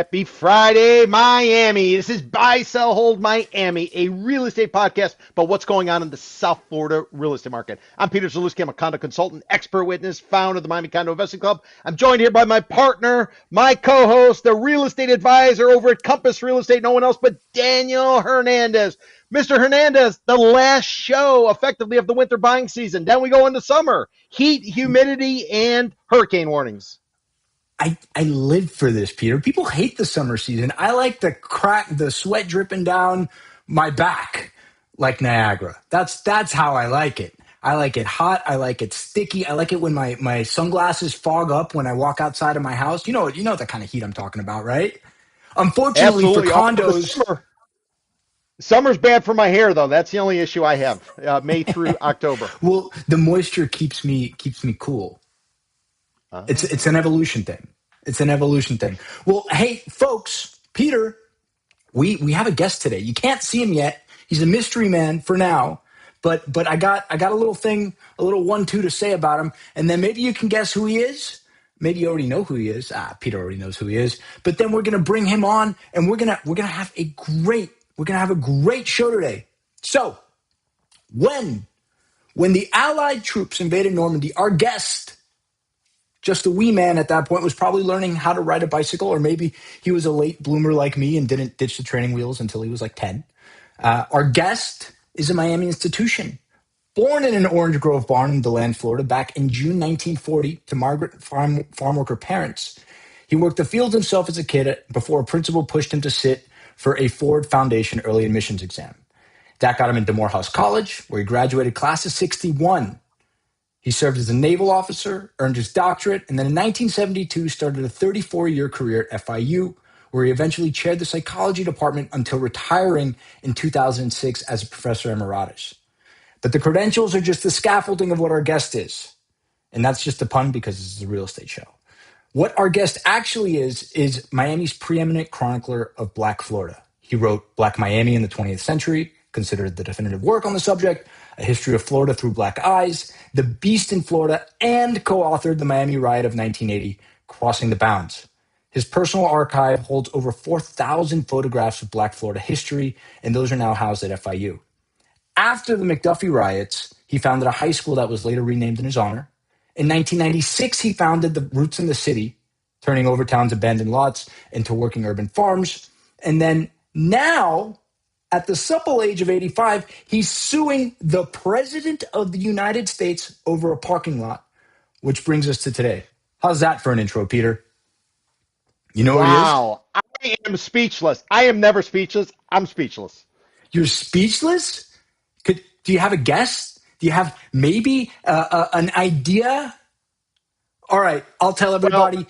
Happy Friday, Miami. This is Buy, Sell, Hold Miami, a real estate podcast about what's going on in the South Florida real estate market. I'm Peter Zalewski. I'm a condo consultant, expert witness, founder of the Miami Condo Investing Club. I'm joined here by my partner, my co-host, the real estate advisor over at Compass Real Estate, no one else but Daniel Hernandez. Mr. Hernandez, the last show effectively of the winter buying season. Then we go into summer, heat, humidity, and hurricane warnings. I live for this, Peter. People hate the summer season. I like the sweat dripping down my back like Niagara. That's how I like it. I like it hot. I like it sticky. I like it when my sunglasses fog up when I walk outside of my house. You know the kind of heat I'm talking about, right? Unfortunately for Absolutely. Although condos, summer's bad for my hair, though. That's the only issue I have. May through October. well, the moisture keeps me cool. It's an evolution thing. It's an evolution thing. Well, hey, folks, Peter, we have a guest today. You can't see him yet. He's a mystery man for now. But I got a little thing, a little 1-2 to say about him, and then maybe you can guess who he is. Maybe you already know who he is. Peter already knows who he is. But then we're gonna bring him on, and we're gonna have a great show today. So when the Allied troops invaded Normandy, our guest, just a wee man at that point, was probably learning how to ride a bicycle, or maybe he was a late bloomer like me and didn't ditch the training wheels until he was like 10. Our guest is a Miami institution. Born in an Orange Grove barn in DeLand, Florida, back in June 1940 to migrant farm worker parents. He worked the fields himself as a kid before a principal pushed him to sit for a Ford Foundation early admissions exam. That got him into Morehouse College, where he graduated class of 61. He served as a naval officer, earned his doctorate, and then in 1972 started a 34-year career at FIU, where he eventually chaired the psychology department until retiring in 2006 as a professor emeritus. But the credentials are just the scaffolding of what our guest is. And that's just a pun because this is a real estate show. What our guest actually is Miami's preeminent chronicler of Black Florida. He wrote Black Miami in the 20th Century, considered the definitive work on the subject, A History of Florida Through Black Eyes, The Beast in Florida, and co-authored the Miami Riot of 1980, Crossing the Bounds. His personal archive holds over 4,000 photographs of Black Florida history, and those are now housed at FIU. After the McDuffie riots, he founded a high school that was later renamed in his honor. In 1996, he founded the Roots in the City, turning Overtown's abandoned lots into working urban farms. And then now, at the supple age of 85, he's suing the President of the United States over a parking lot, which brings us to today. How's that for an intro, Peter? You know who he is? Wow. I am speechless. I am never speechless. I'm speechless. You're speechless? Do you have a guess? Do you have maybe an idea? All right, I'll tell Well, everybody.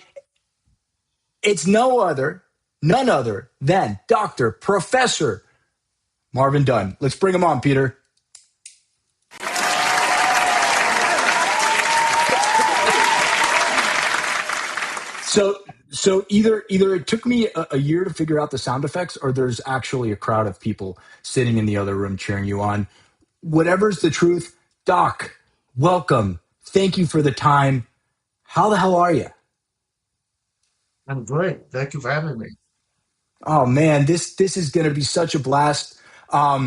It's none other than Dr. Professor Marvin Dunn. Let's bring him on, Peter. So either it took me a year to figure out the sound effects, or there's actually a crowd of people sitting in the other room cheering you on. Whatever's the truth, Doc, welcome. Thank you for the time. How the hell are you? I'm great. Thank you for having me. Oh man, this is going to be such a blast. I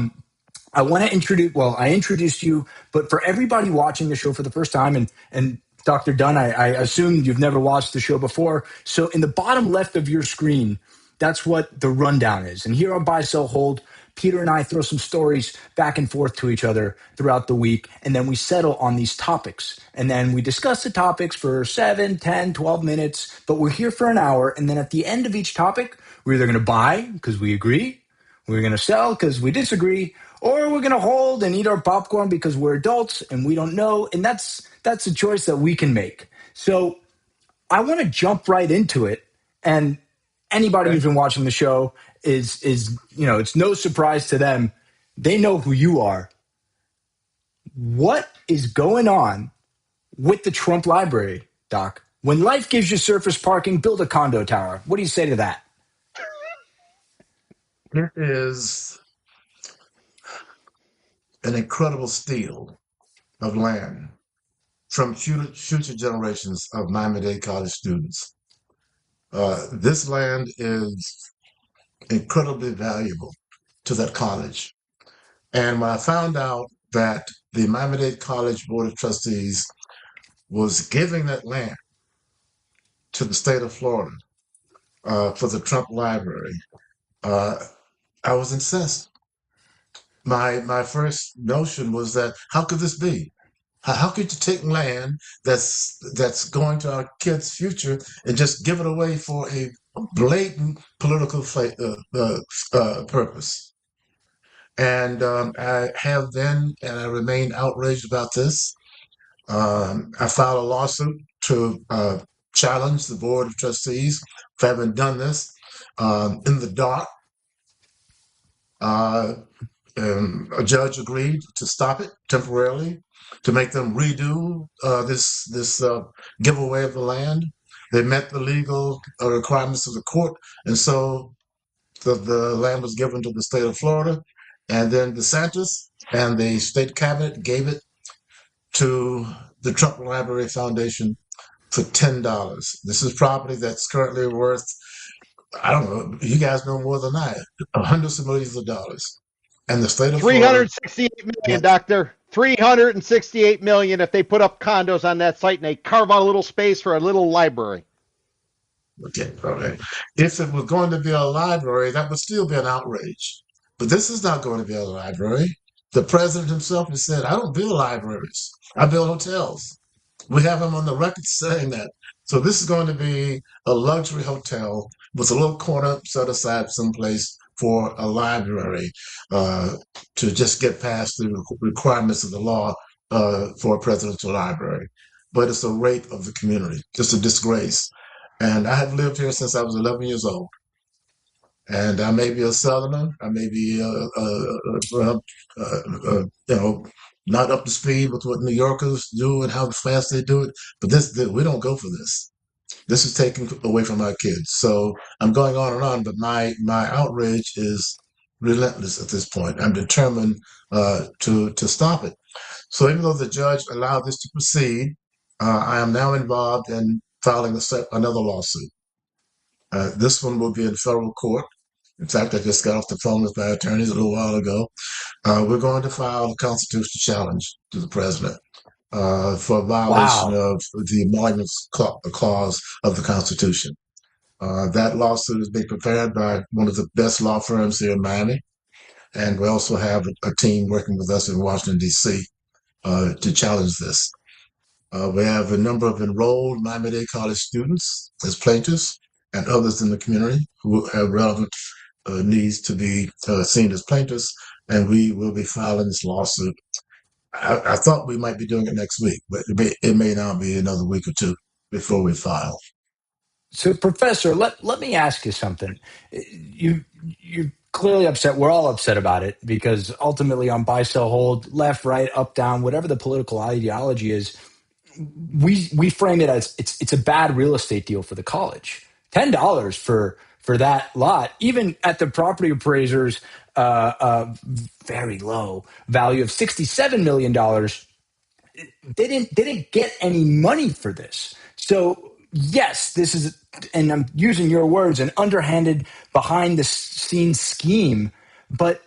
want to I introduced you, but for everybody watching the show for the first time, and Dr. Dunn, I assume you've never watched the show before. So in the bottom left of your screen, that's what the rundown is. And here on Buy, Sell, Hold, Peter and I throw some stories back and forth to each other throughout the week, and then we settle on these topics. And then we discuss the topics for 7, 10, 12 minutes, but we're here for an hour. And then at the end of each topic, we're either going to buy because we agree, we're going to sell because we disagree, or we're going to hold and eat our popcorn because we're adults and we don't know. And that's a choice that we can make. So I want to jump right into it. And anybody who's been watching the show is it's no surprise to them. They know who you are. What is going on with the Trump Library, Doc? When life gives you surface parking, build a condo tower. What do you say to that? It is an incredible steal of land from future generations of Miami-Dade College students. This land is incredibly valuable to that college. And when I found out that the Miami-Dade College Board of Trustees was giving that land to the state of Florida for the Trump Library, uh, I was incensed. My first notion was that how could this be? How could you take land that's going to our kids' future and just give it away for a blatant political purpose? And I have been, and I remain outraged about this. I filed a lawsuit to challenge the board of trustees for having done this in the dark. Uh, a judge agreed to stop it temporarily, to make them redo this giveaway of the land. They met the legal requirements of the court, and so the land was given to the state of Florida. And then DeSantis and the state cabinet gave it to the Trump Library Foundation for $10. This is property that's currently worth, I don't know, you guys know more than I, hundreds of millions of dollars. And the state of Florida 368 million, got, doctor. 368 million if they put up condos on that site and they carve out a little space for a little library. okay. If it was going to be a library, that would still be an outrage. But this is not going to be a library. The president himself has said, I don't build libraries. I build hotels. We have him on the record saying that. So this is going to be a luxury hotel with a little corner set aside someplace for a library to just get past the requirements of the law for a presidential library. But it's a rape of the community, just a disgrace. And I have lived here since I was 11 years old. And I may be a Southerner, I may be, not up to speed with what New Yorkers do and how fast they do it. But we don't go for this. This is taken away from our kids. So I'm going on, but my outrage is relentless at this point. I'm determined to stop it. So even though the judge allowed this to proceed, I am now involved in filing another lawsuit. This one will be in federal court. In fact, I just got off the phone with my attorneys a little while ago. We're going to file a constitutional challenge to the president for a violation Wow. of the emolument clause of the Constitution. That lawsuit is being prepared by one of the best law firms here in Miami. And we also have a team working with us in Washington, D.C. To challenge this. We have a number of enrolled Miami-Dade College students as plaintiffs and others in the community who have relevant needs to be seen as plaintiffs, and we will be filing this lawsuit. I thought we might be doing it next week, but it may now be another week or two before we file. So, Professor, let me ask you something. You're clearly upset. We're all upset about it because ultimately, on buy, sell, hold, left, right, up, down, whatever the political ideology is, we frame it as it's a bad real estate deal for the college. $10 for that lot, even at the property appraiser's very low value of $67 million. They didn't get any money for this. So yes, this is, and I'm using your words, an underhanded, behind the scenes scheme. But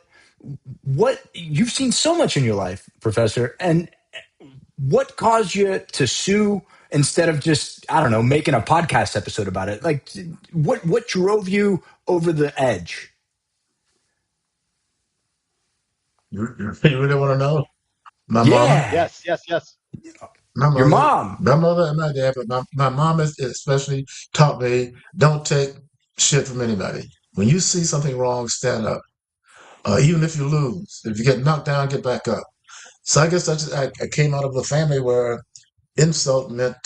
what you've seen so much in your life, Professor, and what caused you to sue instead of just, I don't know, making a podcast episode about it? Like, what drove you over the edge? You really want to know? My mom, Yeah, Yes, yes, yes. my your mother, mom. my mother and my dad, but my mom has especially taught me don't take shit from anybody. When you see something wrong, stand up. Even if you lose, if you get knocked down, get back up. So I guess I came out of a family where insult meant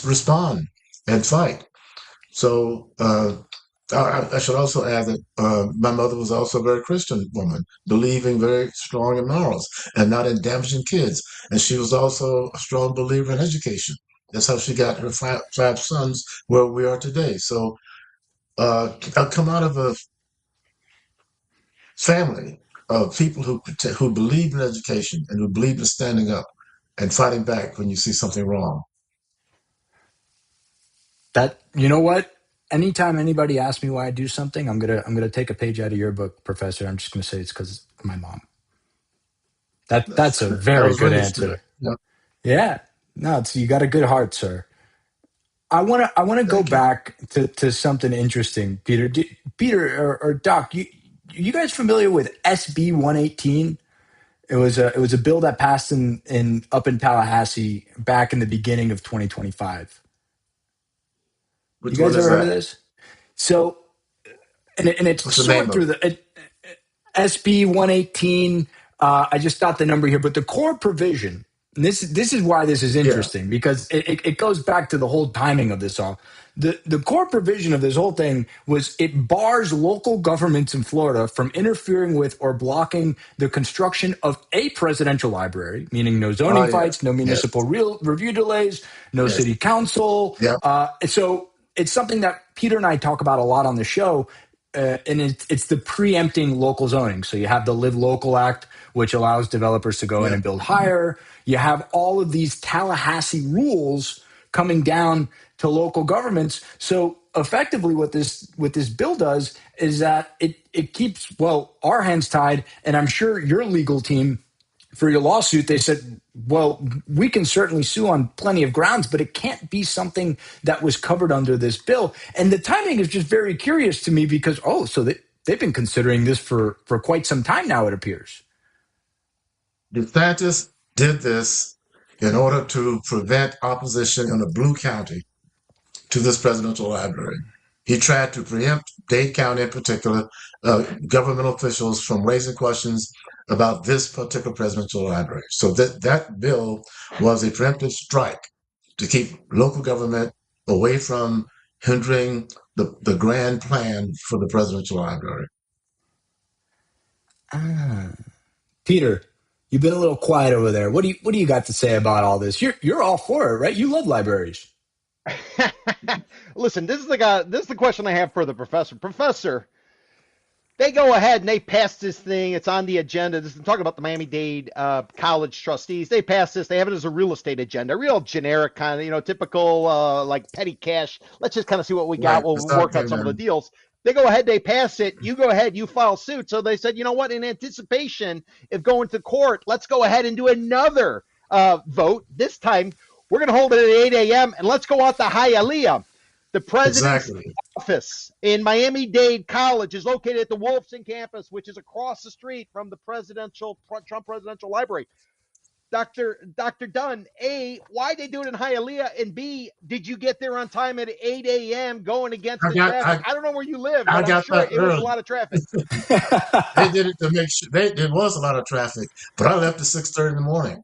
respond and fight. So I should also add that my mother was also a very Christian woman, believing very strong in morals and not in damaging kids. And she was also a strong believer in education. That's how she got her five sons where we are today. So I come out of a family of people who believe in education and who believe in standing up and fighting back when you see something wrong. That, you know what? anytime anybody asks me why I do something, I'm gonna take a page out of your book, Professor. I'm just gonna say it's because of my mom. That's a That very was good raised good. answer. Yeah. Yeah. No, you got a good heart, sir. I wanna go Thank you. back to something interesting, Peter. Peter or Doc, you guys familiar with SB 118? It was a bill that passed in up in Tallahassee back in the beginning of 2025. You Which one guys is ever heard of that? this? So, and it's What's the sorted name of through it? the SB 118. I just got the number here, but the core provision. And this is why this is Yeah. interesting because it goes back to the whole timing of this all. The core provision of this whole thing was it bars local governments in Florida from interfering with or blocking the construction of a presidential library, meaning no Oh, zoning yes. fights, no Yes. municipal review delays, no Yes. city council. Yeah. So it's something that Peter and I talk about a lot on the show, and it's the preempting local zoning. So you have the Live Local Act, which allows developers to go in Yeah. and build higher. You have all of these Tallahassee rules coming down to local governments. So effectively, what this bill does is that it keeps our hands tied, and I'm sure your legal team for your lawsuit, they said, well, we can certainly sue on plenty of grounds, but it can't be something that was covered under this bill. And the timing is just very curious to me because, so they've been considering this for quite some time now, it appears. DeSantis did this in order to prevent opposition in a blue county to this presidential library. He tried to preempt Dade County in particular, government officials from raising questions about this particular presidential library. So that bill was a preemptive strike to keep local government away from hindering the grand plan for the presidential library. Ah. Peter, you've been a little quiet over there. What do you got to say about all this? You're all for it, right? You love libraries. Listen, this is the question I have for the professor. Professor, they go ahead and they pass this thing. It's on the agenda. This is talking about the Miami-Dade college trustees. They pass this. They have it as a real estate agenda, real generic kind of, typical like petty cash. Let's just kind of see what we got. Right. We'll That's how it work out came some of the in. deals. They go ahead, they pass it. You go ahead, you file suit. So they said, you know what? In anticipation of going to court, let's go ahead and do another vote. This time, we're going to hold it at 8 a.m. and let's go out to Hialeah. The president's Exactly. office in Miami-Dade College is located at the Wolfson campus, which is across the street from the Trump Presidential Library. Dr. Dunn, A, why they do it in Hialeah, and B, did you get there on time at 8 a.m. going against I the got traffic? I, I don't know where you live, I but I'm got sure that it was a early. lot of traffic. They did it to make sure there was a lot of traffic, but I left at 6:30 in the morning.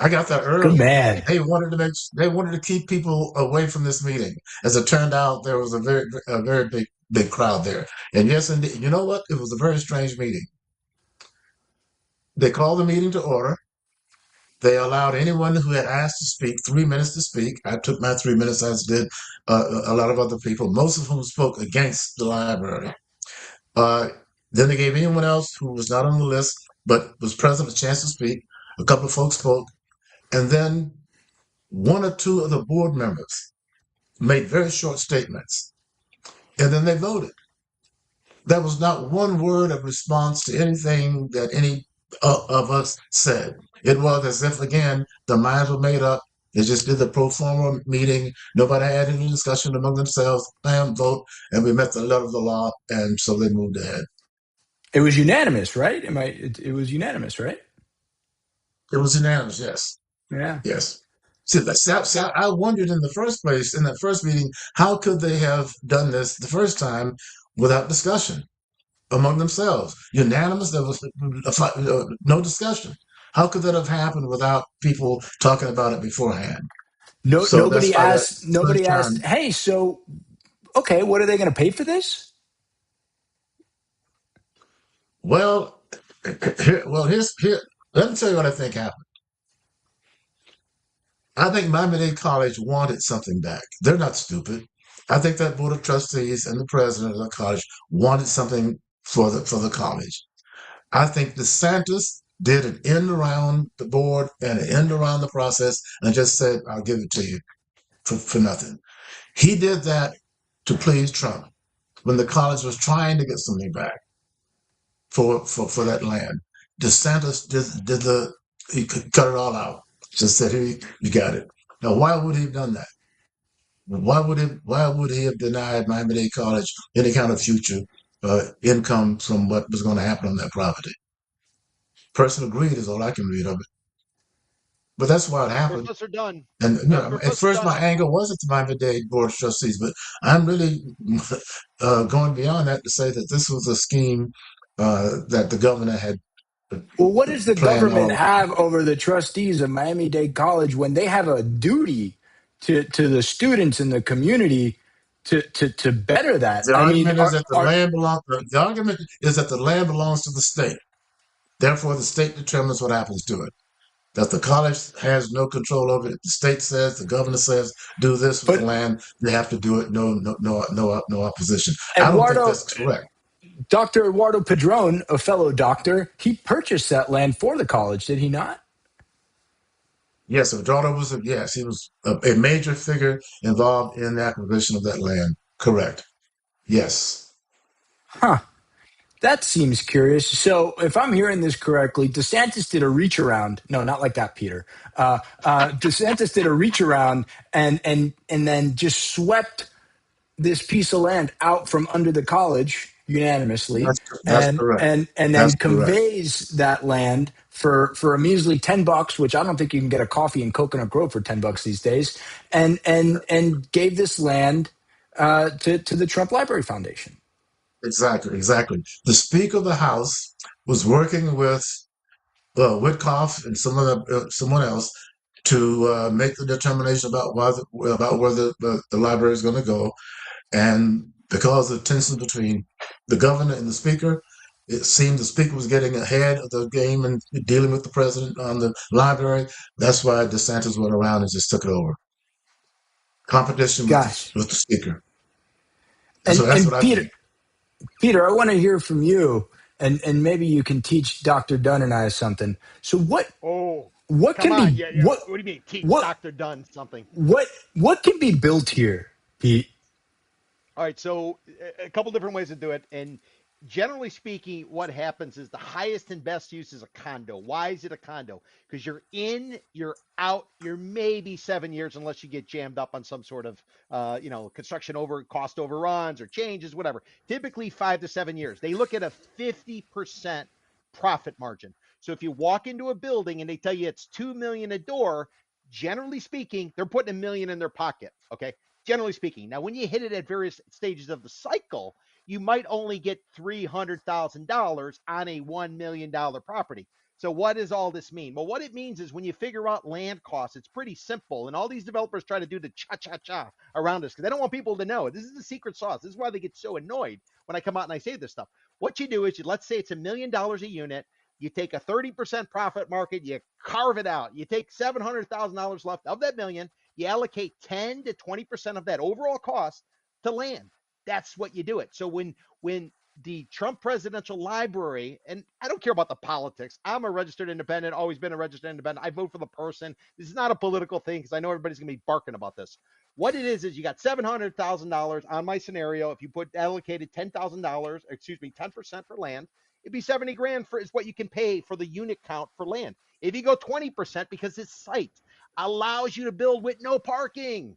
I got there Good early. man. They wanted to keep people away from this meeting. As it turned out, there was a very big crowd there. And yes, indeed, you know what? It was a very strange meeting. They called the meeting to order. They allowed anyone who had asked to speak 3 minutes to speak. I took my 3 minutes, as did a lot of other people, most of whom spoke against the library. Uh, then they gave anyone else who was not on the list but was present a chance to speak. A couple of folks spoke, and then one or two of the board members made very short statements, and then they voted. There was not one word of response to anything that any of us said. It was as if, again, the minds were made up. They just did the pro forma meeting. Nobody had any discussion among themselves. Bam, vote, and we met the letter of the law, and so they moved ahead. It was unanimous, right? It was unanimous, right? It was unanimous, yes. Yeah. Yes. See, I wondered in the first place, in that first meeting, how could they have done this the first time without discussion among themselves? Unanimous, there was no discussion. How could that have happened without people talking about it beforehand? No, So that's nobody why that asked. first Nobody asked. time, Hey, so okay, what are they going to pay for this? well, here. Let me tell you what I think happened. I think Miami-Dade College wanted something back. They're not stupid. I think that board of trustees and the president of the college wanted something for the college. I think DeSantis did an end around the board and an end around the process and just said, "I'll give it to you for nothing." He did that to please Trump when the college was trying to get something back for that land. DeSantis he cut it all out. Just said, "Here, you got it." Now, why would he have done that? Why would he have denied Miami-Dade College any kind of future income from what was going to happen on that property? Personal greed is all I can read of it. But that's why it happened. Professor Dunn. And at Professor first, Dunn, my anger wasn't to Miami-Dade Board of Trustees, but I'm really going beyond that to say that this was a scheme that the governor had Well, what does the planned all government along. have over the trustees of Miami-Dade College when they have a duty to the students in the community to better that? The I mean, argument is that are the argument is that the land belongs to the state. Therefore, the state determines what happens to it. That the college has no control over it. The state says, the governor says, do this with the but land. They have to do it. No opposition. I don't think Eduardo, that's correct. Dr. Eduardo Padron, a fellow doctor, he purchased that land for the college, did he not? Yes, Eduardo was yes, he was a major figure involved in the acquisition of that land. Correct. Yes, Huh. That seems curious. So, if I'm hearing this correctly, DeSantis did a reach around. No, not like that, Peter. DeSantis did a reach around and then just swept this piece of land out from under the college unanimously, that's correct. and That's then correct. conveys that land for a measly $10, which I don't think you can get a coffee in Coconut Grove for $10 these days, and gave this land to the Trump Library Foundation. Exactly. The Speaker of the House was working with Witkoff and someone else to make the determination about where the library is going to go. And because of tensions between the governor and the speaker, it seemed the speaker was getting ahead of the game and dealing with the president on the library. That's why DeSantis went around and just took it over. Competition with Guys, the speaker. That's what and I think. Peter, I want to hear from you, and maybe you can teach Dr. Dunn and I something. So oh, what come can on. be Yeah, yeah. What do you mean? Teach what Dr. Dunn something. what can be built here, Pete? All right, so a couple different ways to do it. And generally speaking, what happens is the highest and best use is a condo. Why is it a condo? Because you're in, you're out, you're maybe 7 years unless you get jammed up on some sort of, construction cost overruns or changes, whatever. Typically 5 to 7 years. They look at a 50% profit margin. So if you walk into a building and they tell you it's 2 million a door, generally speaking, they're putting 1 million in their pocket. Okay, generally speaking. Now, when you hit it at various stages of the cycle, you might only get $300,000 on a $1 million property. So, what does all this mean? Well, what it means is when you figure out land costs, it's pretty simple. And all these developers try to do the cha cha cha around us because they don't want people to know. This is the secret sauce. This is why they get so annoyed when I come out and I say this stuff. What you do is, let's say it's $1 million a unit. You take a 30% profit market, you carve it out. You take $700,000 left of that million, you allocate 10 to 20% of that overall cost to land. That's what you do it. So when the Trump Presidential Library, and I don't care about the politics. I'm a registered independent, always been a registered independent. I vote for the person. This is not a political thing because I know everybody's going to be barking about this. What it is you got $700,000 on my scenario. If you put allocated $10,000, excuse me, 10% for land, it'd be 70 grand for is what you can pay for the unit count for land. If you go 20%, because this site allows you to build with no parking.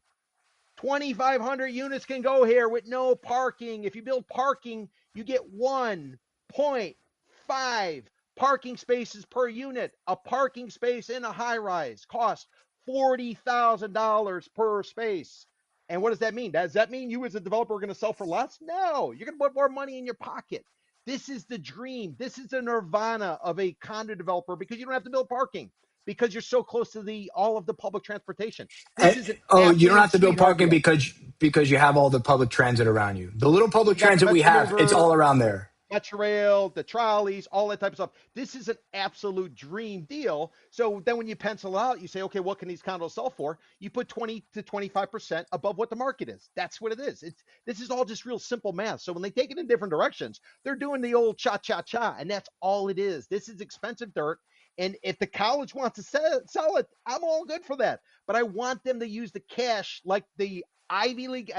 2,500 units can go here with no parking. If you build parking, you get 1.5 parking spaces per unit. A parking space in a high rise costs $40,000 per space. And what does that mean? Does that mean you as a developer are going to sell for less? No, you're going to put more money in your pocket. This is the dream. This is the nirvana of a condo developer because you don't have to build parking because you're so close to the all of the public transportation. This is an You don't absolute have to build sweetheart parking deal. because you have all the public transit around you. The little public You got the transit we Metro have, it's Mover, all around there. Metro Rail, the trolleys, all that type of stuff. This is an absolute dream deal. So then when you pencil out, you say, okay, what can these condos sell for? You put 20 to 25% above what the market is. That's what it is. This is all just real simple math. So when they take it in different directions, they're doing the old cha cha cha, and that's all it is. This is expensive dirt. And if the college wants to sell it, I'm all good for that. But I want them to use the cash like the Ivy League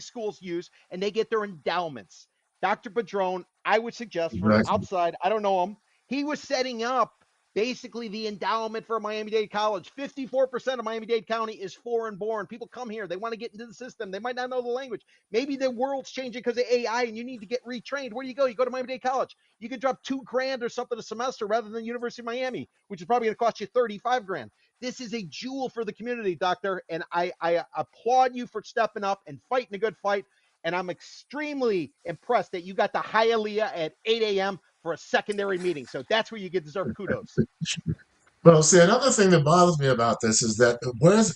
schools use, and they get their endowments. Dr. Padron, I would suggest from Exactly. outside, I don't know him, he was setting up basically the endowment for Miami-Dade College. 54% of Miami-Dade County is foreign born. People come here. They want to get into the system. They might not know the language. Maybe the world's changing because of AI and you need to get retrained. Where do you go? You go to Miami-Dade College. You can drop $2,000 or something a semester rather than University of Miami, which is probably going to cost you 35 grand. This is a jewel for the community, doctor, and I applaud you for stepping up and fighting a good fight. And I'm extremely impressed that you got the Hialeah at 8 a.m. for a secondary meeting. So that's where you get deserved kudos. Well, see, another thing that bothers me about this is that where's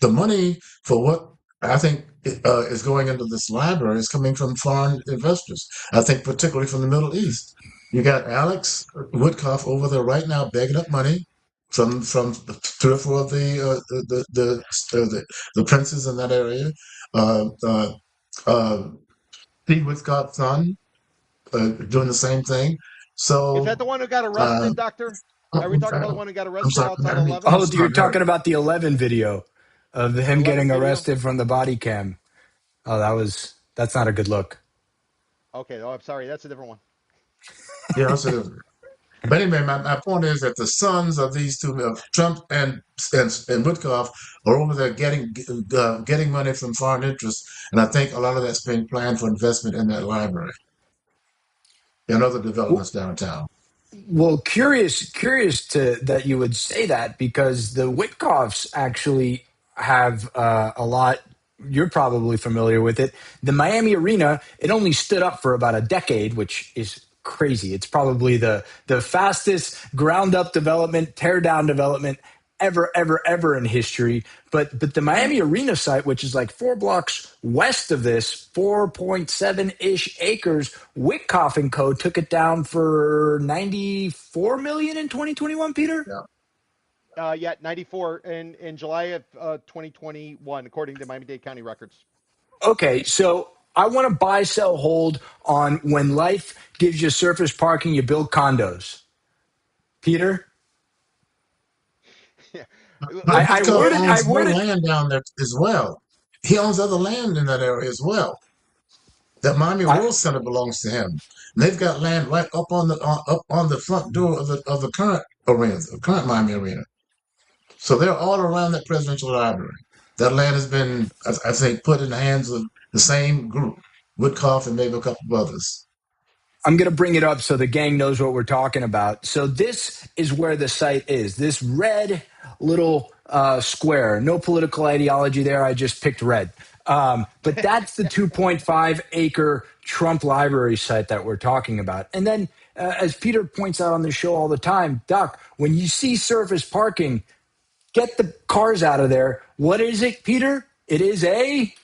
the money for what I think is going into this library is coming from foreign investors. I think particularly from the Middle East. You got Alex Woodcock over there right now begging up money from three or four of the princes in that area. Uh, uh, uh, Steve Woodcock's son doing the same thing. Is that So. the one who got Uh, arrested, doctor? Are we I'm talking about the one who got arrested sorry, outside I'm 11? Oh, you're sorry. talking about the 11 video of The him 11 getting video? arrested from the body cam. Oh, that's not a good look. Okay, oh, I'm sorry. That's a different one. Yes, it is. But anyway, my point is that the sons of these two, Trump and Woodcock, are over there getting money from foreign interests, and I think a lot of that's being planned for investment in that library and other developments downtown. Well, curious to that you would say that because the Witkoffs actually have a lot. You're probably familiar with it. The Miami Arena, it only stood up for about a decade, which is crazy. It's probably the fastest ground up development, tear down development ever in history. But the Yeah, Miami Arena site, which is like 4 blocks west of this, 4.7 ish acres, Wickoff and Co. took it down for 94 million in 2021. Peter. yeah. Yeah, 94 in July of 2021, according to Miami-Dade County records. Okay, so I want to buy, sell, hold on when life gives you surface parking, you build condos. Peter, Yeah. But I Woodcock worded I owns more worded land down there as well. He owns other land in that area as well. That Miami I, World Center belongs to him. And they've got land right up on the front door of the current arena, the current Miami Arena. So they're all around that presidential library. That land has been, I think, put in the hands of the same group, Woodcock and maybe a couple of others. I'm going to bring it up so the gang knows what we're talking about. So this is where the site is. This red little square. No political ideology there. I just picked red. But that's the 2.5 acre Trump library site that we're talking about. And then, as Peter points out on the show all the time, Doc, when you see surface parking, get the cars out of there. What is it, Peter? It is a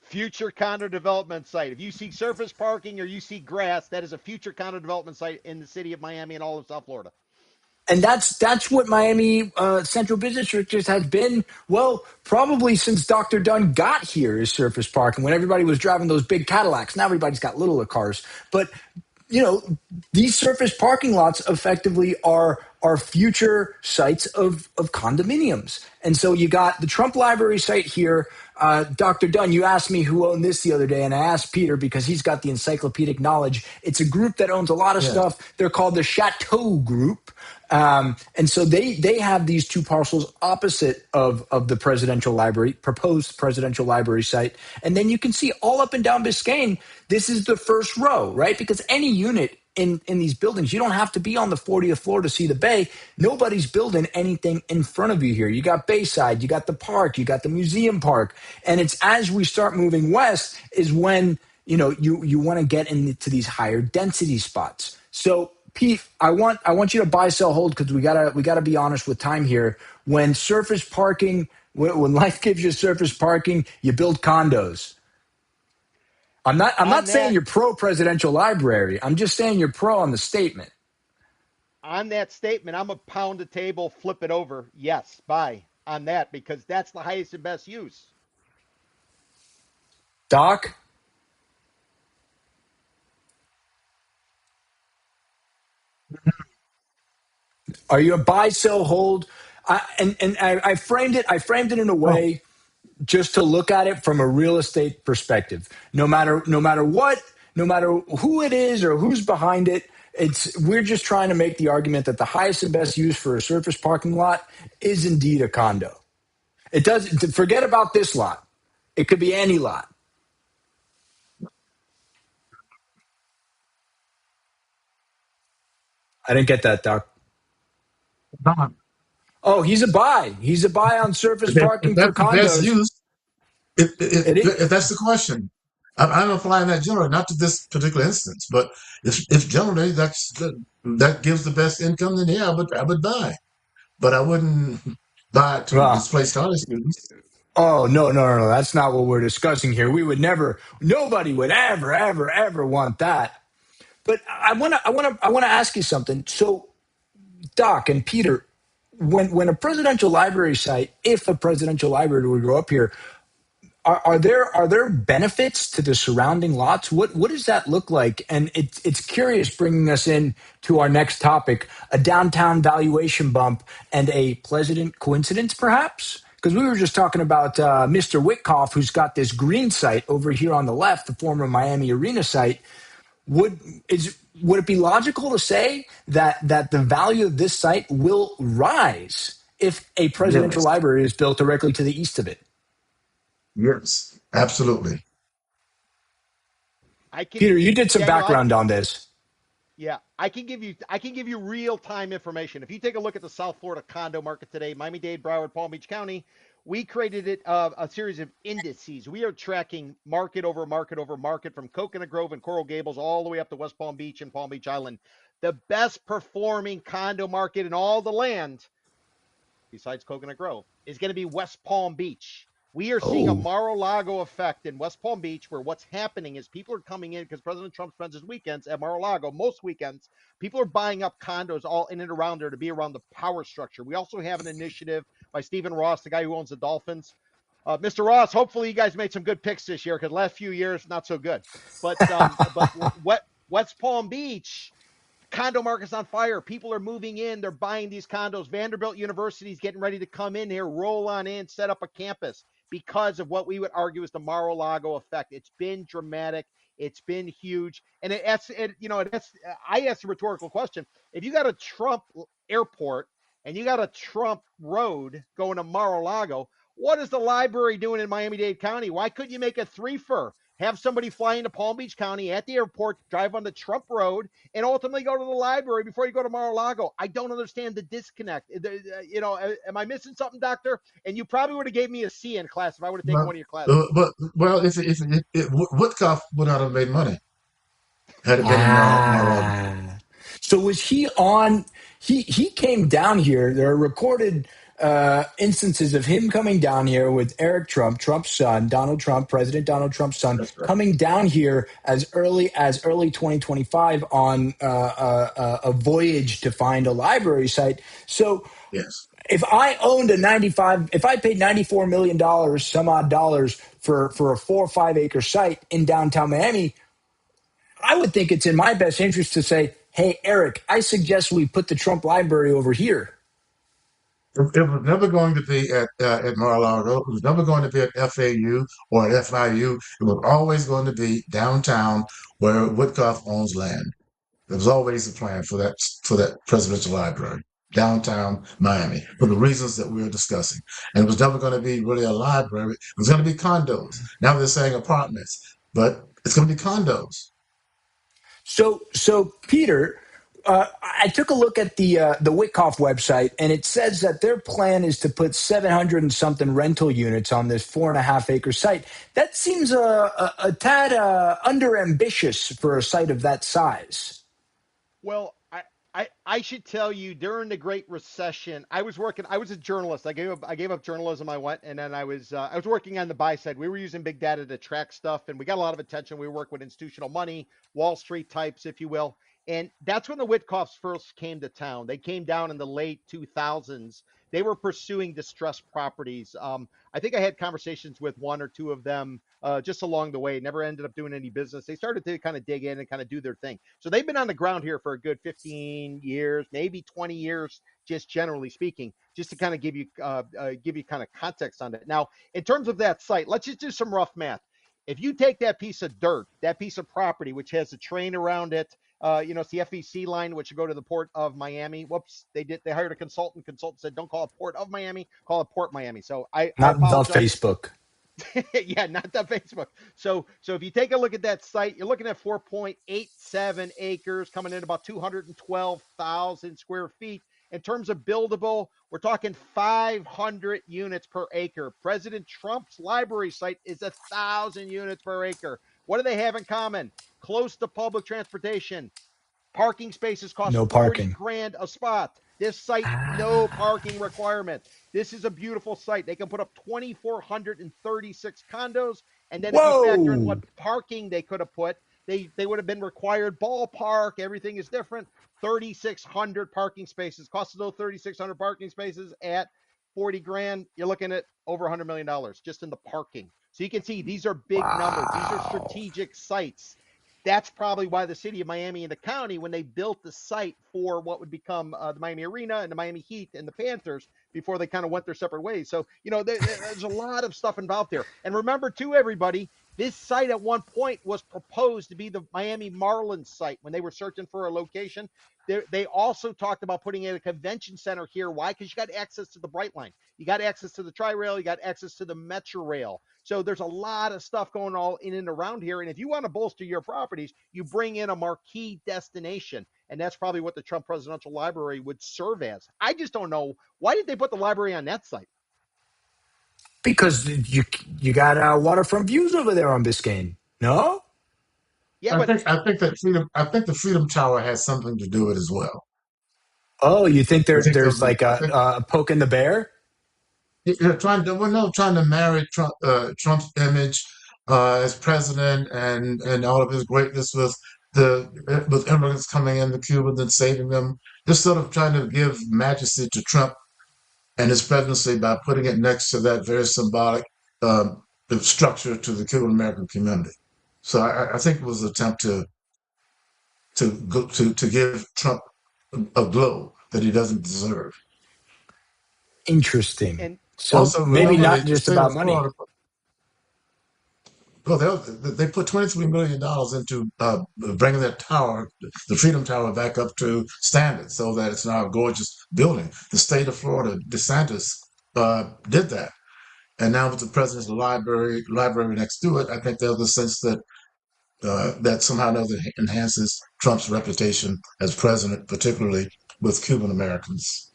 Future condo development site. If you see surface parking or you see grass, that is a future condo development site in the city of Miami and all of South Florida. and that's what Miami Central Business District has been. Well, probably since Dr. Dunn got here is surface parking. When everybody was driving those big Cadillacs, now everybody's got littler cars. But you know, these surface parking lots effectively are future sites of condominiums. And so you got the Trump Library site here. Dr. Dunn, you asked me who owned this the other day, and I asked Peter because he's got the encyclopedic knowledge. It's a group that owns a lot of Yes, stuff. They're called the Chateau Group. And so they have these two parcels opposite of the presidential library, proposed presidential library site. And then you can see all up and down Biscayne, this is the first row, right? Because any unit in these buildings, you don't have to be on the 40th floor to see the bay. Nobody's building anything in front of you here. You got Bayside, you got the park, you got the museum park. And it's as we start moving west is when, you want to get into these higher density spots. So Pete, I want you to buy, sell, hold because we gotta be honest with time here. When surface parking, when life gives you surface parking, you build condos. I'm not On saying that you're pro presidential library. I'm just saying you're pro on the statement. on that statement, I'm a pound the table, flip it over. Yes, buy on that because that's the highest and best use. Doc, Are you a buy, sell, hold? I framed it. I framed it in a Oh, way just to look at it from a real estate perspective. No matter what, no matter who it is or who's behind it, we're just trying to make the argument that the highest and best use for a surface parking lot is indeed a condo. It does. Forget about this lot. It could be any lot. I didn't get that, Doc. Don, Oh, he's a buy. He's a buy on surface if parking for that's the best condos. use, It is. if that's the question, I'm applying that generally, not to this particular instance, but if generally that gives the best income, then yeah, I would buy, but I wouldn't buy it to Well, displace college students. oh no. That's not what we're discussing here. We would never. Nobody would ever want that. But I want to ask you something. So, Doc and Peter, when a presidential library site, if a presidential library would go up here, are there benefits to the surrounding lots? What does that look like? And it's curious, bringing us in to our next topic: a downtown valuation bump and a pleasant coincidence, perhaps. Because we were just talking about Mr. Witkoff, who's got this green site over here on the left, the former Miami Arena site. Would would it be logical to say that the value of this site will rise if a presidential Yes, library is built directly to the east of it? yes, absolutely. I can, Peter, you did some Daniel. background on this. Yeah, I can give you real time information. If you take a look at the South Florida condo market today, Miami-Dade, Broward, Palm Beach County, we created a series of indices. We are tracking market over market over market from Coconut Grove and Coral Gables all the way up to West Palm Beach and Palm Beach Island. The best performing condo market in all the land, besides Coconut Grove, is going to be West Palm Beach. We are seeing a Oh, Mar-a-Lago effect in West Palm Beach, where what's happening is people are coming in because President Trump spends his weekends at Mar-a-Lago. Most weekends, people are buying up condos all in and around there to be around the power structure. We also have an initiative by Stephen Ross, the guy who owns the Dolphins. Mr. Ross, hopefully you guys made some good picks this year because last few years not so good. But what West Palm Beach condo market's on fire. People are moving in. They're buying these condos. Vanderbilt University is getting ready to come in here, roll on in, set up a campus because of what we would argue is the Mar-a-Lago effect. It's been dramatic. It's been huge. And I asked a rhetorical question. If you got a Trump airport and you got a Trump road going to Mar-a-Lago, what is the library doing in Miami-Dade County? Why couldn't you make a threefer? Have somebody fly into Palm Beach County at the airport, drive on the Trump road, and ultimately go to the library before you go to Mar-a-Lago. I don't understand the disconnect. Am I missing something, Doctor? And you probably would have gave me a C in class if I would have taken But, one of your classes. but well, if Woodcock would not have made money had it been in Mar-a-Lago. ah. So was he on? He came down here. There are recorded instances of him coming down here with Eric Trump, Trump's son, Donald Trump, President Donald Trump's son, That's right. coming down here as early 2025 on a voyage to find a library site. So Yes. if I owned if I paid $94 million, some odd dollars for a 4 or 5 acre site in downtown Miami, I would think it's in my best interest to say, hey, Eric, I suggest we put the Trump library over here. It was never going to be at Mar-a-Lago. It was never going to be at FAU or at FIU. It was always going to be downtown where Woodcock owns land. There was always a plan for that presidential library, downtown Miami, for the reasons that we were discussing. And it was never going to be really a library. It was going to be condos. Now they're saying apartments, but it's going to be condos. So Peter, I took a look at the Witkoff website, and it says that their plan is to put 700 and something rental units on this 4.5 acre site. That seems a tad under ambitious for a site of that size. Well, I should tell you, during the Great Recession, I was working. I was a journalist. I gave up journalism. I went, and then I was working on the buy side. We were using big data to track stuff, and we got a lot of attention. We work with institutional money, Wall Street types, if you will. And that's when the Witkoffs first came to town. They came down in the late 2000s. They were pursuing distressed properties. I think I had conversations with one or two of them just along the way. Never ended up doing any business. They started to kind of dig in and kind of do their thing. So they've been on the ground here for a good 15 years, maybe 20 years, just generally speaking, just to kind of give you kind of context on it. Now, in terms of that site, let's just do some rough math. If you take that piece of dirt, that piece of property, which has a train around it, it's the FEC line, which would go to the port of Miami. Whoops, they hired a consultant. Consultant said, don't call it Port of Miami, call it Port Miami. So I Not the apologize. Facebook. Yeah, not the Facebook. So if you take a look at that site, you're looking at 4.87 acres, coming in about 212,000 square feet. In terms of buildable, we're talking 500 units per acre. President Trump's library site is 1,000 units per acre. What do they have in common? Close to public transportation. Parking spaces cost No 40 parking. grand a spot. This site, no parking requirement. This is a beautiful site. They can put up 2,436 condos. And then if you factor in what Whoa. parking they could have put, they would have been required ballpark. Everything is different. 3,600 parking spaces. Cost of those 3,600 parking spaces at 40 grand, you're looking at over $100 million just in the parking. So you can see these are big numbers. These are Wow. strategic sites. That's probably why the city of Miami and the county, when they built the site for what would become the Miami Arena and the Miami Heat and the Panthers, before they kind of went their separate ways. So, there's a lot of stuff involved there. And remember, too, everybody, this site at one point was proposed to be the Miami Marlins site when they were searching for a location. They also talked about putting in a convention center here. Why? Because you got access to the Bright Line. You got access to the Tri-Rail. You got access to the Metro Rail. So there's a lot of stuff going all in and around here. And if you want to bolster your properties, you bring in a marquee destination. And that's probably what the Trump Presidential Library would serve as. I just don't know. Why did they put the library on that site? Because you got waterfront views over there on Biscayne. No? Yeah, I but think I think that Freedom I think the Freedom Tower has something to do with it as well. Oh, you think I think there's like I think a poke in the bear? you're trying to marry Trump's image as president and all of his greatness with immigrants coming into Cuba and saving them. Just sort of trying to give majesty to Trump and his presidency by putting it next to that very symbolic um, structure to the Cuban American community. So I think it was an attempt to give Trump a glow that he doesn't deserve. Interesting. and So Also, maybe remember not the just state of about money. Florida. Well, they put $23 million into bringing that tower, the Freedom Tower, back up to standard, so that it's now a gorgeous building. The state of Florida, DeSantis, did that, and now with the president's library next to it, I think there's a sense that that somehow or another enhances Trump's reputation as president, particularly with Cuban Americans.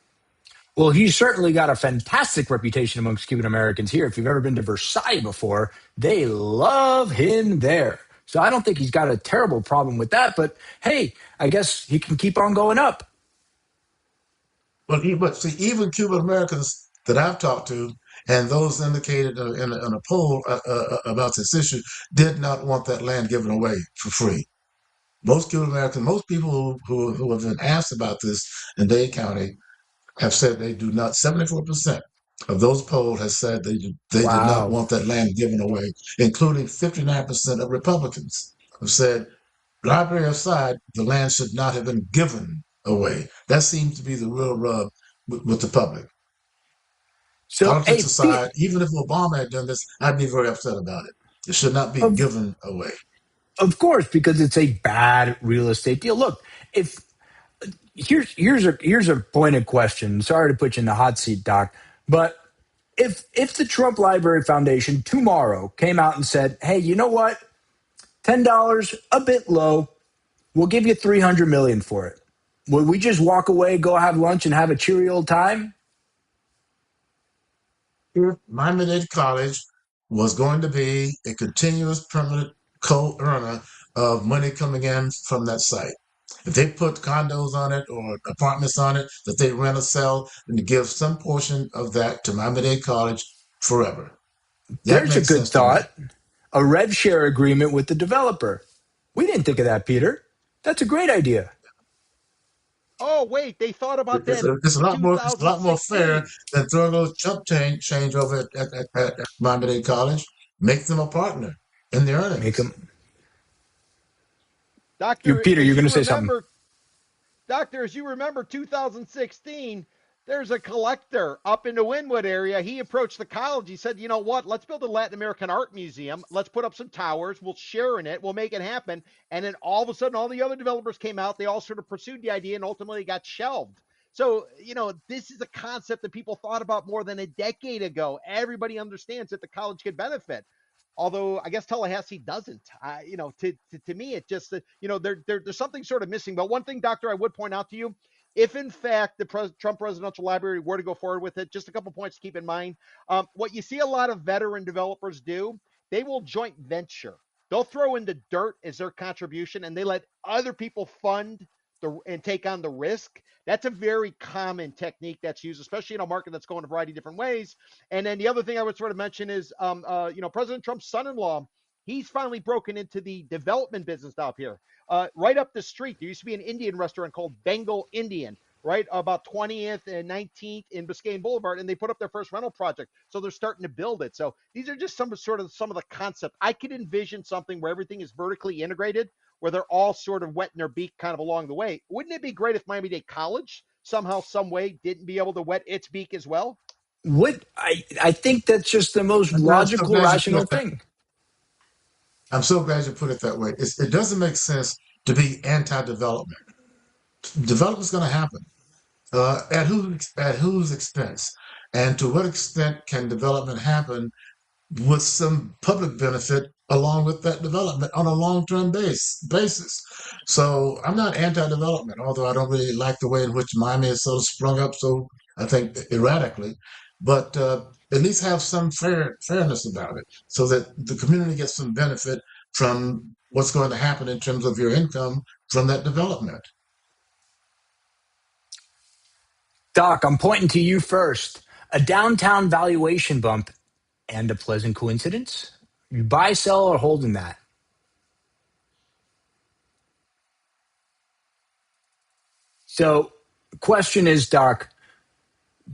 Well, he's certainly got a fantastic reputation amongst Cuban Americans here. If you've ever been to Versailles before, they love him there. So I don't think he's got a terrible problem with that. But hey, I guess he can keep on going up. But see, even Cuban Americans that I've talked to, and those indicated in a poll about this issue, did not want that land given away for free. Most Cuban Americans, most people who have been asked about this in Dade County have said they do not. 74% of those polled have said they did not Wow. want that land given away, including 59% of Republicans have said, library aside, the land should not have been given away. That seems to be the real rub with the public. So, Politics hey, Pete, aside, even if Obama had done this, I'd be very upset about it. It should not be of, given away. of course, because it's a bad real estate deal. Look, if here's a pointed question. Sorry to put you in the hot seat, Doc, but if the Trump Library Foundation tomorrow came out and said, "Hey, you know what? $10 a bit low. We'll give you 300 million for it." Would we just walk away, go have lunch, and have a cheery old time? If Miami-Dade College was going to be a continuous permanent co-earner of money coming in from that site. If they put condos on it or apartments on it that they rent or sell, and to give some portion of that to Miami-Dade College forever. That There's a makes good sense to me. thought. A rev share agreement with the developer. We didn't think of that, Peter. That's a great idea. Oh, wait, they thought about that It's in a lot more fair 2016. than throwing those change over at Miami College. Make them a partner in the Make earnings. them. You, Doctor, Peter, as you're you going to say something. remember, Doctor, as you remember 2016, there's a collector up in the Wynwood area. He approached the college. He said, you know what? Let's build a Latin American art museum. Let's put up some towers. We'll share in it. We'll make it happen. And then all of a sudden, all the other developers came out. They all sort of pursued the idea and ultimately got shelved. So, this is a concept that people thought about more than a decade ago. Everybody understands that the college could benefit. Although I guess Tallahassee doesn't. To me, it just there's something sort of missing. But one thing, Doctor, I would point out to you, if in fact the Trump Presidential Library were to go forward with it, just a couple points to keep in mind. What you see a lot of veteran developers do, they will joint venture. They'll throw in the dirt as their contribution, and they let other people fund and take on the risk. That's a very common technique that's used, especially in a market that's going a variety of different ways. And then the other thing I would sort of mention is, President Trump's son-in-law, he's finally broken into the development business out here. Right up the street, there used to be an Indian restaurant called Bengal Indian, right about 20th and 19th in Biscayne Boulevard, and they put up their first rental project. So they're starting to build it. So these are just some of the concept. I could envision something where everything is vertically integrated, where they're all sort of wetting their beak kind of along the way. Wouldn't it be great if Miami-Dade College somehow, some way didn't be able to wet its beak as well? What I think that's just the most I'm so logical, glad you put rational it that. thing. I'm so glad you put it that way. It doesn't make sense to be anti-development. Development's going to happen. At whose expense, and to what extent can development happen with some public benefit along with that development on a long-term basis. So I'm not anti-development, although I don't really like the way in which Miami is sort of sprung up so I think erratically, but at least have some fairness about it so that the community gets some benefit from what's going to happen in terms of your income from that development. Doc, I'm pointing to you first. A downtown valuation bump and a pleasant coincidence? You buy, sell, or holding that? So, question is, Doc,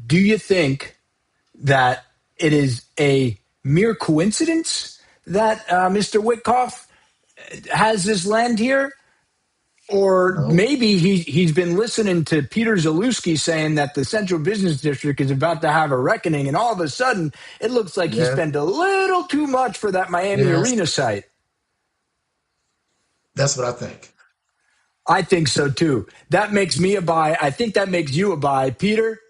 do you think that it is a mere coincidence that Mr. Witkoff has this land here? Or No. maybe he's been listening to Peter Zalewski saying that the Central Business District is about to have a reckoning, and all of a sudden it looks like he Yes. spent a little too much for that Miami Yes. Arena site. That's what I think. I think so too. That makes me a buy. I think that makes you a buy. Peter,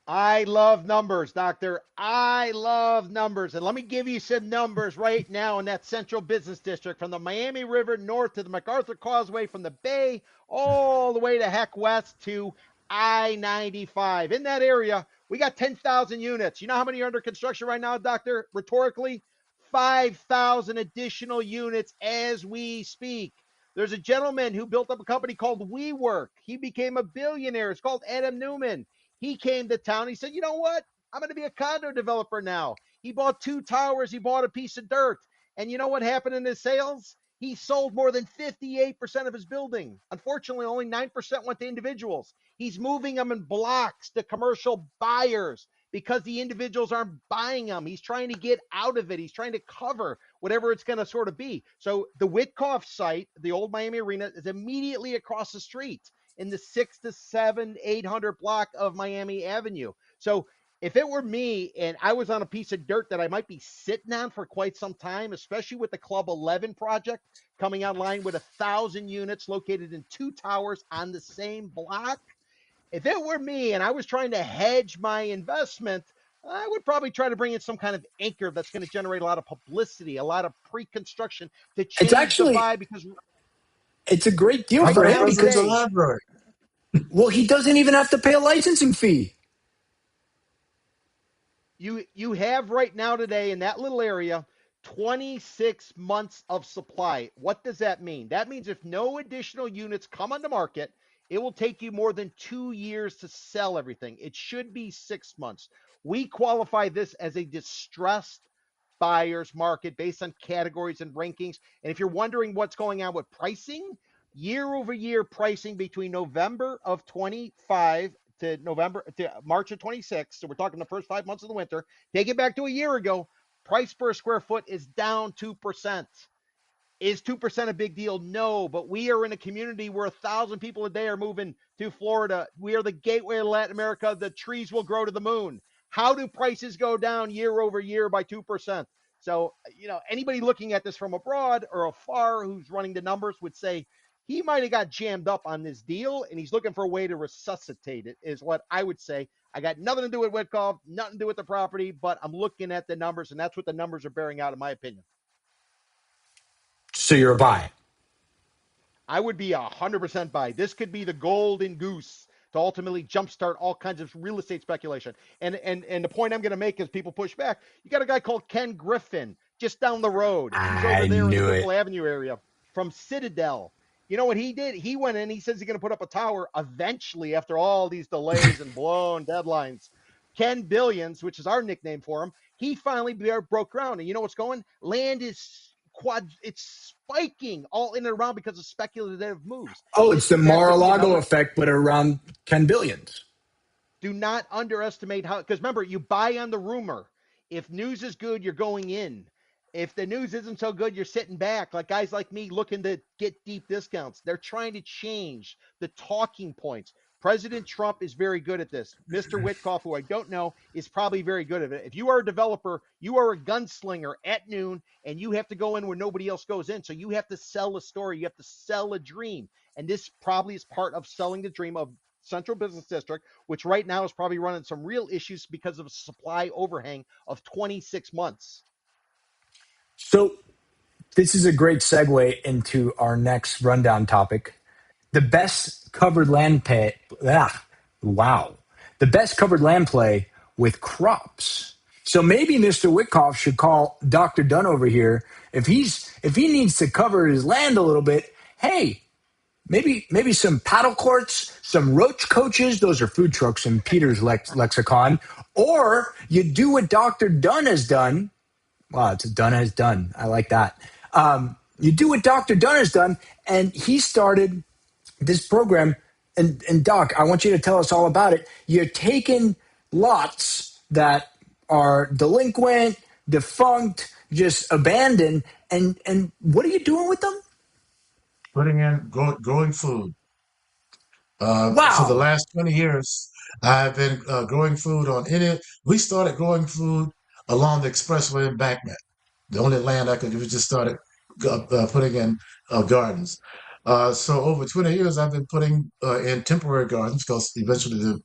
I love numbers, Doctor. I love numbers. And let me give you some numbers right now in that central business district from the Miami River north to the MacArthur Causeway, from the Bay all the way to heck west to I 95. In that area, we got 10,000 units. You know how many are under construction right now, Doctor? Rhetorically, 5,000 additional units as we speak. There's a gentleman who built up a company called WeWork. He became a billionaire. It's called Adam Newman. He came to town. He said, you know what? I'm going to be a condo developer now. He bought two towers. He bought a piece of dirt. And you know what happened in his sales? He sold more than 58% of his building. Unfortunately, only 9% went to individuals. He's moving them in blocks to commercial buyers because the individuals aren't buying them. He's trying to get out of it. He's trying to cover whatever it's going to sort of be. So the Witkoff site, the old Miami Arena, is immediately across the street in the 6 to 7, 800 block of Miami Avenue. So if it were me and I was on a piece of dirt that I might be sitting on for quite some time, especially with the Club 11 project coming online with 1,000 units located in two towers on the same block, if it were me and I was trying to hedge my investment, I would probably try to bring in some kind of anchor that's going to generate a lot of publicity, a lot of pre-construction to it's change the actually vibe because it's a greate deal How right for about the him now presidential because today, library? well, he doesn't even have to pay a licensing fee. you have right now today in that little area 26 months of supply. What does that mean? That means if no additional units come on the market, it will take you more than 2 years to sell everything. It should be 6 months. We qualify this as a distressed buyer's market based on categories and rankings. And if you're wondering what's going on with pricing, year over year pricing between November of 25 to March of 26. So we're talking the first 5 months of the winter. Take it back to a year ago. Price per square foot is down 2%. Is 2% a big deal? No, but we are in a community where 1,000 people a day are moving to Florida. We are the gateway of Latin America. The trees will grow to the moon. How do prices go down year over year by 2%? So, anybody looking at this from abroad or afar who's running the numbers would say he might have got jammed up on this deal and he's looking for a way to resuscitate it, is what I would say. I got nothing to do with Witkoff, nothing to do with the property, but I'm looking at the numbers, and that's what the numbers are bearing out, in my opinion. So you're a buy. I would be 100% buy. This could be the golden goose to ultimately jumpstart all kinds of real estate speculation. And the point I'm going to make is people push back. You got a guy called Ken Griffin just down the road. He's over I there in the knew Whipple it. Avenue area from Citadel. You know what he did? He went in. He says he's going to put up a tower eventually after all these delays and blown deadlines. Ken Billions, which is our nickname for him, he finally broke ground. And you know what's going? Land is it's spiking all in and around because of speculative moves. Oh, it's the That could be Mar-a-Lago another. effect, but around 10 billions. Do not underestimate how, because remember, you buy on the rumor. If news is good, you're going in. If the news isn't so good, you're sitting back. Like guys like me looking to get deep discounts. They're trying to change the talking points. President Trump is very good at this. Mr. Witkoff, who I don't know, is probably very good at it. If you are a developer, you are a gunslinger at noon, and you have to go in where nobody else goes in. So you have to sell a story. You have to sell a dream. And this probably is part of selling the dream of Central Business District, which right now is probably running some real issues because of a supply overhang of 26 months. So this is a great segue into our next rundown topic. The best covered land play. Wow. The best covered land play with crops. So maybe Mr. Witkoff should call Dr. Dunn over here. If he needs to cover his land a little bit, hey, maybe some paddle courts, some roach coaches. Those are food trucks in Peter's lexicon. Or you do what Dr. Dunn has done. Wow, it's Dunn has done. I like that. You do what Dr. Dunn has done, and he started this program. And Doc, I want you to tell us all about it. You're taking lots that are delinquent, defunct, just abandoned, and what are you doing with them? Putting in growing food. For the Wow. last 20 years, I've been growing food on any. We started growing food along the expressway embankment. The only land I could do was just started putting in gardens. So over 20 years, I've been putting in temporary gardens because eventually the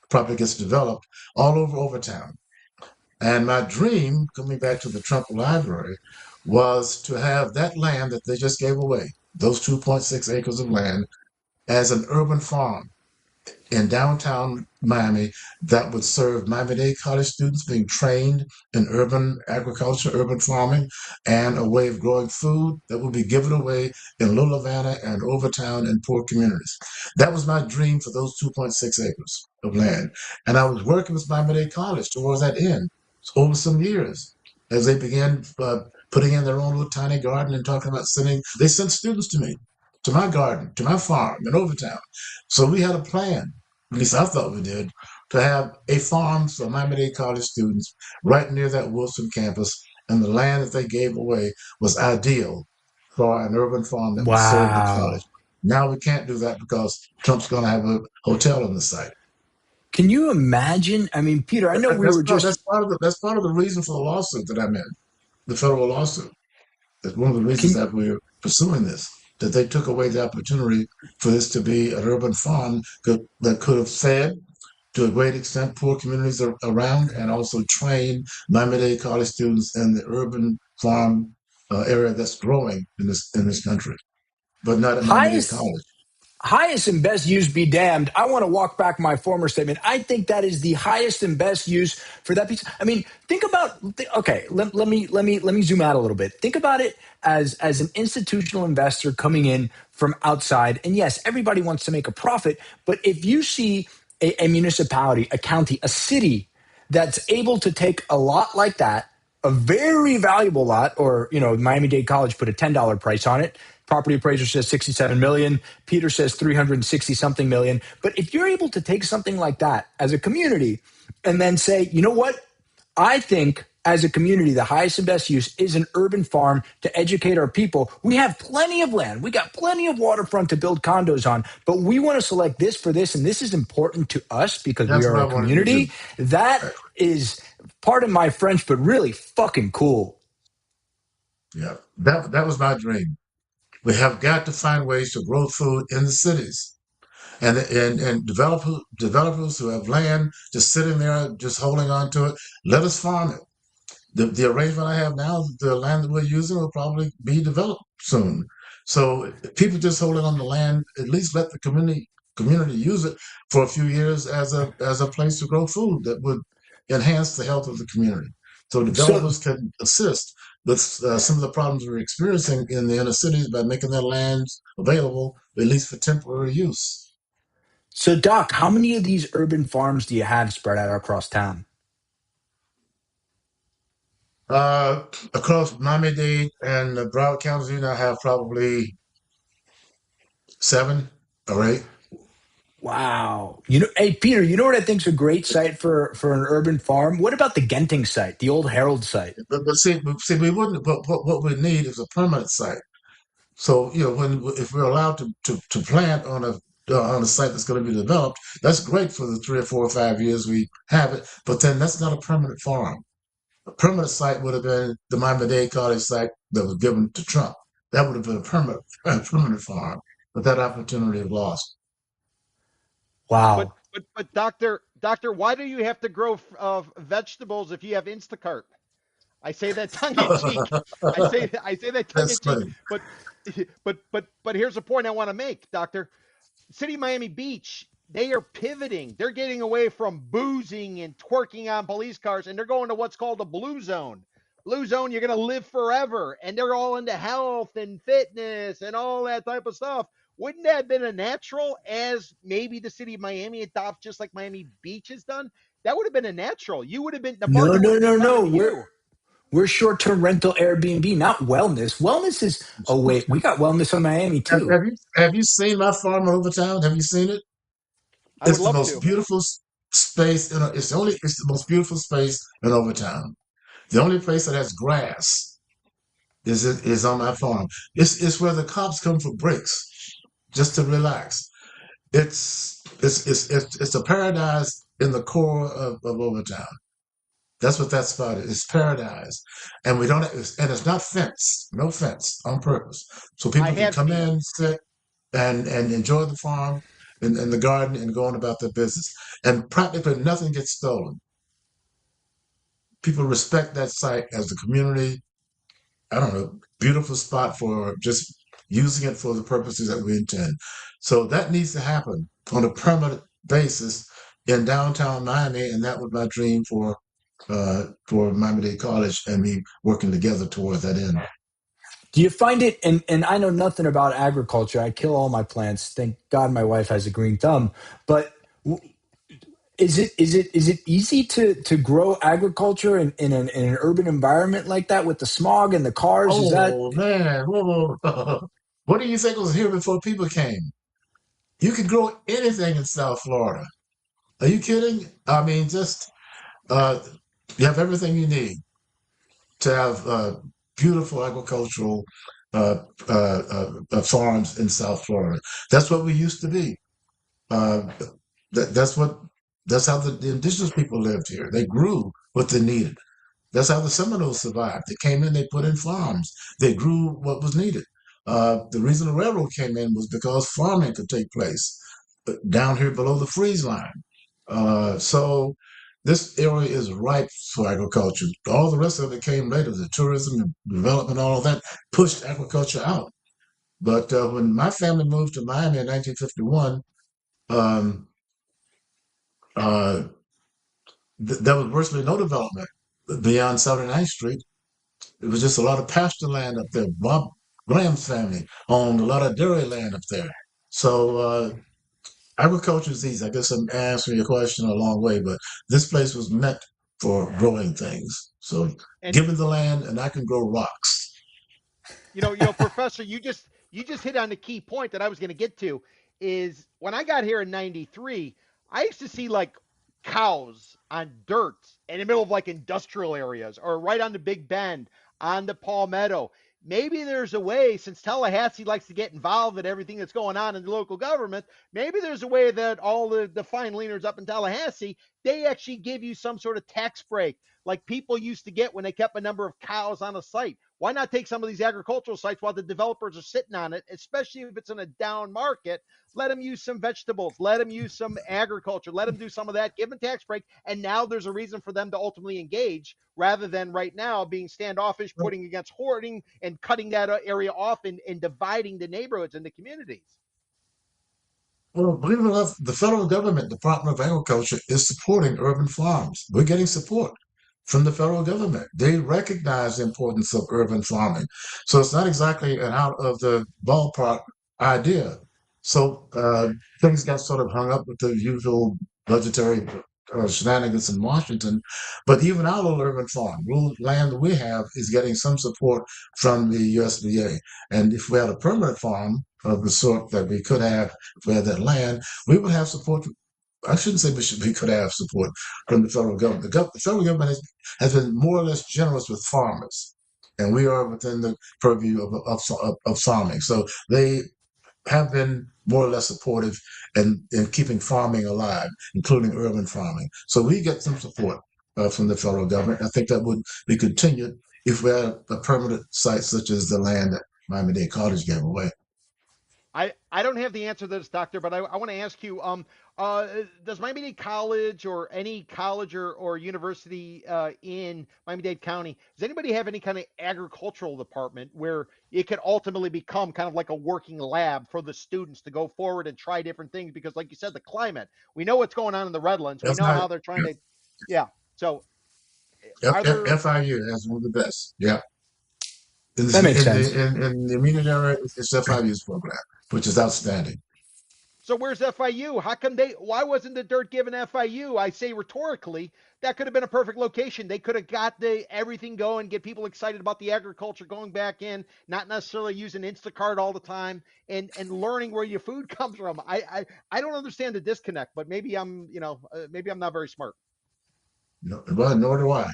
property gets developed all over Overtown. And my dream, coming back to the Trump Library, was to have that land that they just gave away, those 2.6 acres of land, as an urban farm in downtown Miami that would serve Miami-Dade College students being trained in urban agriculture, urban farming, and a way of growing food that would be given away in Little Havana and Overtown and poor communities. That was my dream for those 2.6 acres of land. And I was working with Miami-Dade College towards that end over some years as they began putting in their own little tiny garden and talking about they sent students to me, to my garden, to my farm in Overtown. So we had a plan, at least I thought we did, to have a farm for Miami-Dade College students right near that Wilson campus. And the land that they gave away was ideal for an urban farm that would serve the college. Wow. Now we can't do that because Trump's going to have a hotel on the site. Can you imagine? I mean, Peter, I know we were just. That's part of the reason for the lawsuit that I'm in, the federal lawsuit. That's one of the reasons Can that we're pursuing this, that they took away the opportunity for this to be an urban farm that could have fed, to a great extent, poor communities around, and also train Miami-Dade College students in the urban farm area that's growing in this country, but not at Miami-Dade highest College. highest and best use be damned. I want to walk back my former statement. I think that is the highest and best use for that piece. I mean, think about okay, let me zoom out a little bit. Think about it as an institutional investor coming in from outside. And yes, everybody wants to make a profit, but if you see a municipality, a county, a city that's able to take a lot like that a very valuable lot, or Miami-Dade College put a $10 price on it. Property appraiser says 67 million. Peter says 360 something million. But if you're able to take something like that as a community and then say, you know what? I think as a community, the highest and best use is an urban farm to educate our people. We have plenty of land. We got plenty of waterfront to build condos on, but we want to select this for this, and this is important to us because we That's are what I a wanted to do. community. That is, pardon my French, but really fucking cool. Yeah, that was my dream. We have got to find ways to grow food in the cities. And developers who have land just sitting there, just holding on to it, let us farm it. The arrangement I have now, the land that we're using will probably be developed soon. So people just holding on the land, at least let the community use it for a few years as a place to grow food that would enhance the health of the community. So So, developers can assist with some of the problems we're experiencing in the inner cities by making their lands available, at least for temporary use. so Doc, how many of these urban farms do you have spread out across town? Uh, Across Miami-Dade and Broward counties, I have probably 7 or 8. Wow. Hey Peter, you know what I think's a great site for an urban farm? What about the Genting site, the old Herald site? But see, we wouldn't. But what we need is a permanent site. So when if we're allowed to plant on a site that's going to be developed, that's great for the 3 or 4 or 5 years we have it. But then that's not a permanent farm. A permanent site would have been the Miami-Dade College site that was given to Trump. That would have been a permanent a permanent farm. But that opportunity is lost. But Wow. doctor, why do you have to grow vegetables if you have Instacart? I say that tongue in cheek. I say that tongue in That's cheek. funny. But here's the point I want to make, doctor. City of Miami Beach, they are pivoting. They're getting away from boozing and twerking on police cars, and they're going to what's called a blue zone. Blue zone, you're going to live forever, and they're all into health and fitness and all that type of stuff. Wouldn't that have been a natural as maybe the city of Miami adopts just like Miami Beach has done? That would have been a natural. You would have been, the No, market would no, have been no, no. coming to We're you. we're short-term rental Airbnb, not wellness. Wellness is oh wait, we got wellness on Miami Have, too. have you have you seen my farm in Overtown? Have you seen it? I would It's the love most to. beautiful space. It's the most beautiful space in Overtown. The only place that has grass is on my farm. It's where the cops come for breaks, just to relax. It's a paradise in the core of Overtown. That's what that spot is. It's paradise, and we don't. And it's not fenced. No fence on purpose, so I people can have come seen it. in, sit, and enjoy the farm and the garden and go on about their business. And practically nothing gets stolen. People respect that site as a community. I don't know, beautiful spot for just using it for the purposes that we intend. So that needs to happen on a permanent basis in downtown Miami, and that was my dream for Miami-Dade College and me working together towards that end. Do you find it and I know nothing about agriculture. I kill all my plants. Thank God my wife has a green thumb. But is it easy to grow agriculture in an urban environment like that with the smog and the cars? Is that Oh man, whoa, whoa. What do you think was here before people came? You could grow anything in South Florida. Are you kidding? I mean, just uh, you have everything you need to have beautiful agricultural uh, farms in South Florida. That's what we used to be. Uh, that, that's what that's how the indigenous people lived here. They grew what they needed. That's how the Seminoles survived. They came in, they put in farms, they grew what was needed. The reason the railroad came in was because farming could take place down here below the freeze line. So this area is ripe for agriculture. All the rest of it came later. The tourism, the development, all of that pushed agriculture out. But when my family moved to Miami in 1951, um, uh, there was virtually no development beyond 79th Street. It was just a lot of pasture land up there. Bob Graham's family owned a lot of dairy land up there. So agriculture is easy. I guess I'm answering your question a long way, but this place was meant for growing things. So And give me the land and I can grow rocks. Professor, you just hit on the key point that I was going to get to. Is when I got here in '93, I used to see like cows on dirt in the middle of like industrial areas or right on the Big Bend on the Palmetto. Maybe there's a way, since Tallahassee likes to get involved in everything that's going on in the local government, maybe there's a way that all the fine leaners up in Tallahassee, they actually give you some sort of tax break like people used to get when they kept a number of cows on a site. Why not take some of these agricultural sites while the developers are sitting on it, especially if it's in a down market? Let them use some vegetables, let them use some agriculture, let them do some of that, give them a tax break. And now there's a reason for them to ultimately engage rather than right now being standoffish, putting against hoarding and cutting that area off and dividing the neighborhoods and the communities. Well, believe it or not, the federal government, Department of Agriculture, is supporting urban farms. We're getting support from the federal government. They recognize the importance of urban farming. So it's not exactly an out of the ballpark idea. So things got sort of hung up with the usual budgetary shenanigans in Washington. But even our little urban farm, rural land that we have, is getting some support from the USDA. And if we had a permanent farm of the sort that we could have, if we had that land, we would have support. I shouldn't say we could have support from the federal government. The federal government has been more or less generous with farmers, and we are within the purview of farming. So they have been more or less supportive in keeping farming alive, including urban farming. So we get some support from the federal government. I think that would be continued if we had a permanent site such as the land that Miami-Dade College gave away. I don't have the answer to this, doctor, but I want to ask you, does Miami-Dade College or any college or university in Miami-Dade County, does anybody have any kind of agricultural department where it could ultimately become kind of like a working lab for the students to go forward and try different things? Because like you said, the climate, we know what's going on in the Redlands. We That's know not how they're trying to, yeah. So are there, FIU has one of the best. Yeah. In That makes in sense. the in the immediate area, it's FIU's program, which is outstanding. so where's FIU? How come why wasn't the dirt given FIU? I say rhetorically, that could have been a perfect location. They could have got everything going, get people excited about the agriculture going back in, not necessarily using Instacart all the time and learning where your food comes from. I don't understand the disconnect, but maybe maybe I'm not very smart. No, well, nor do I.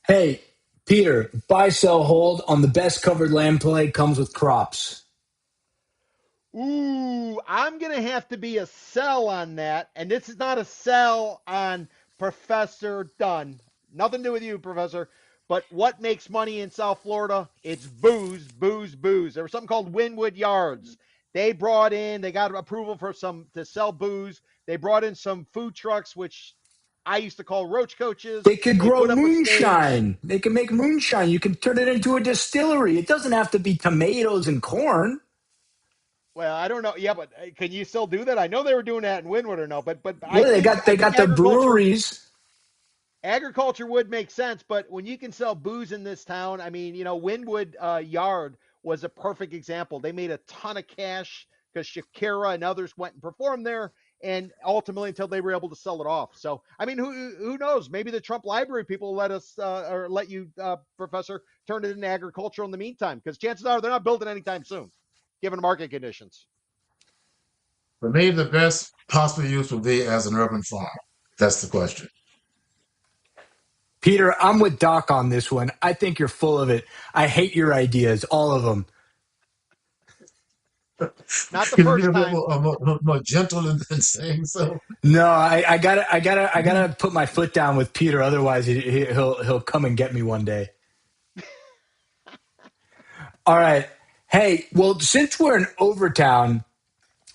Hey, Peter, buy, sell, hold on the best covered land play comes with crops. Ooh, I'm going to have to be a sell on that. And this is not a sell on Professor Dunn. Nothing to do with you, Professor. But what makes money in South Florida? It's booze, booze, booze. There was something called Wynwood Yards. They got approval for some to sell booze. They brought in some food trucks, which I used to call roach coaches. They could They grow put up a stage. moonshine. They can make moonshine. You can turn it into a distillery. It doesn't have to be tomatoes and corn. Well, I don't know. Yeah, but can you still do that? I know they were doing that in Wynwood or no, but I Well, they think got I they think got the breweries. agriculture would make sense, but when you can sell booze in this town, I mean, Wynwood Yard was a perfect example. They made a ton of cash because Shakira and others went and performed there, and ultimately until they were able to sell it off. So, I mean, who knows? Maybe the Trump Library people let us or let you, Professor, turn it into agriculture in the meantime, because chances are they're not building anytime soon, given market conditions. For me, the best possible use would be as an urban farm. That's the question. Peter, I'm with Doc on this one. I think you're full of it. I hate your ideas, all of them. Not the Can you be first a bit time. more gentle in saying so? No, I gotta put my foot down with Peter. Otherwise, he'll come and get me one day. All right. Hey, well, since we're in Overtown,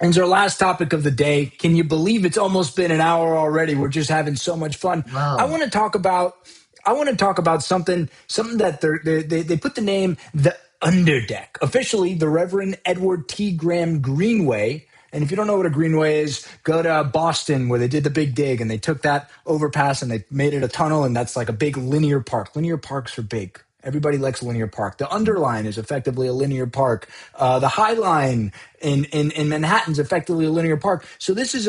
and it's our last topic of the day. Can you believe it's almost been an hour already? We're just having so much fun. I Wow. want to talk about. I want to talk about something that they put the name the Underdeck. Officially, the Reverend Edward T. Graham Greenway. And if you don't know what a greenway is, go to Boston where they did the big dig and they took that overpass and they made it a tunnel, and that's like a big linear park. Linear parks are big. Everybody likes a linear park. The Underline is effectively a linear park. The High Line in Manhattan is effectively a linear park. So this is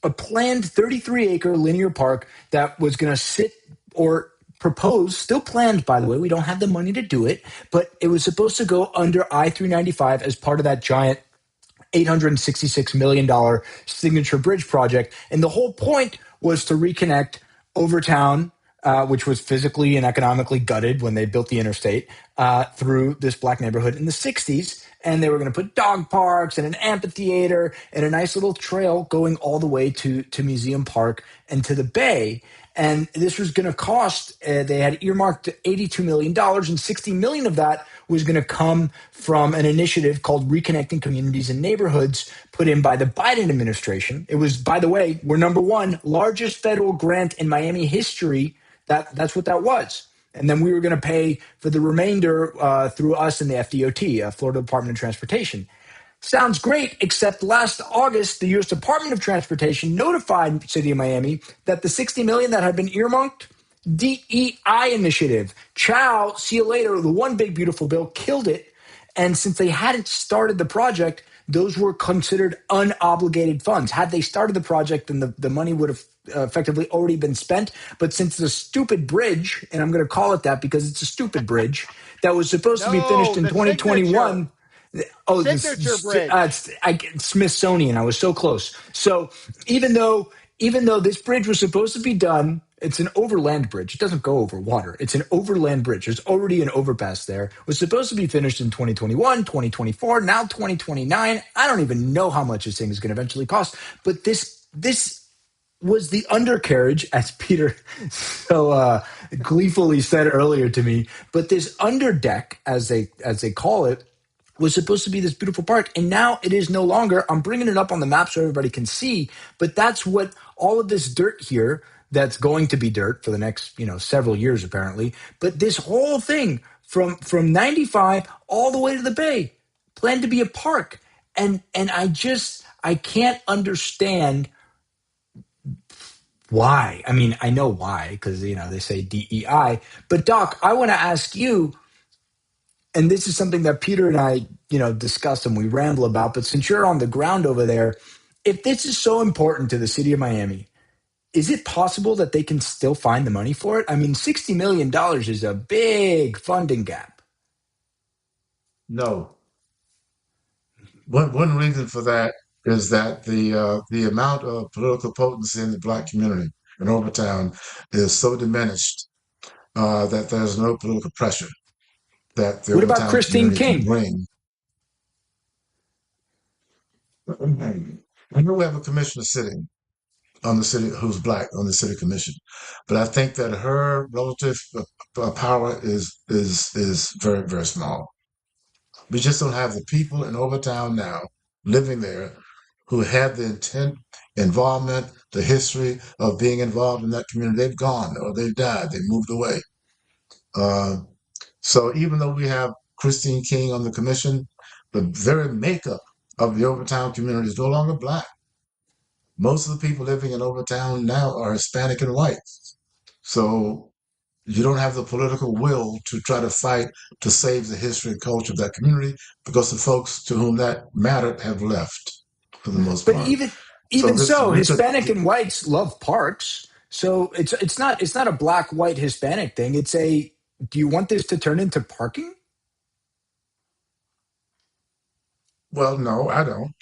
a planned 33-acre linear park that was going to sit or proposed, still planned, by the way. We don't have the money to do it, but it was supposed to go under I-395 as part of that giant $866 million signature bridge project. And the whole point was to reconnect Overtown, which was physically and economically gutted when they built the interstate, through this black neighborhood in the 60s. And they were going to put dog parks and an amphitheater and a nice little trail going all the way to Museum Park and to the bay. And this was going to cost, they had earmarked $82 million, and $60 million of that was going to come from an initiative called Reconnecting Communities and Neighborhoods put in by the Biden administration. It was, by the way, we're number one, largest federal grant in Miami history. That's what that was. And then we were going to pay for the remainder through us and the FDOT, Florida Department of Transportation. Sounds great, except last August, the U.S. Department of Transportation notified the city of Miami that the $60 million that had been earmarked, DEI initiative. Ciao, see you later. The one big beautiful bill killed it. And since they hadn't started the project, those were considered unobligated funds. Had they started the project, then the money would have effectively already been spent. But since the stupid bridge, and I'm going to call it that because it's a stupid bridge, that was supposed to be finished No, in the 2021. Oh, signature bridge. Smithsonian. I was so close. So even though this bridge was supposed to be done, it's an overland bridge. It doesn't go over water. It's an overland bridge. There's already an overpass there. It was supposed to be finished in 2021, 2024, now 2029. I don't even know how much this thing is going to eventually cost. But this was the undercarriage, as Peter so gleefully said earlier to me. But this underdeck, as they call it, was supposed to be this beautiful park, and now it is no longer. I'm bringing it up on the map so everybody can see, but that's what all of this dirt here that's going to be dirt for the next, several years apparently, but this whole thing from 95 all the way to the bay planned to be a park. And I can't understand why. I mean, I know why, because they say DEI, but Doc, I want to ask you, and this is something that Peter and I, discuss and we ramble about, but since you're on the ground over there, if this is so important to the city of Miami, is it possible that they can still find the money for it? I mean, $60 million is a big funding gap. No. One reason for that is that the amount of political potency in the black community in Overtown is so diminished that there's no political pressure that the What about Overtown Christine community can King? bring. I know we have a commissioner sitting on the city who's black on the city commission, but I think that her relative power is very, very small. We just don't have the people in Overtown now living there who had the intent, involvement, the history of being involved in that community. They've gone or they've died. They moved away. Uh, so even though we have Christine King on the commission, the very makeup of the Overtown community is no longer black. Most of the people living in Overtown now are Hispanic and white. So you don't have the political will to try to fight to save the history and culture of that community because the folks to whom that mattered have left for the most But part. even So even this so, we took Hispanic and whites love parks. So it's not a black white Hispanic thing. It's a, do you want this to turn into parking? well, no, I don't.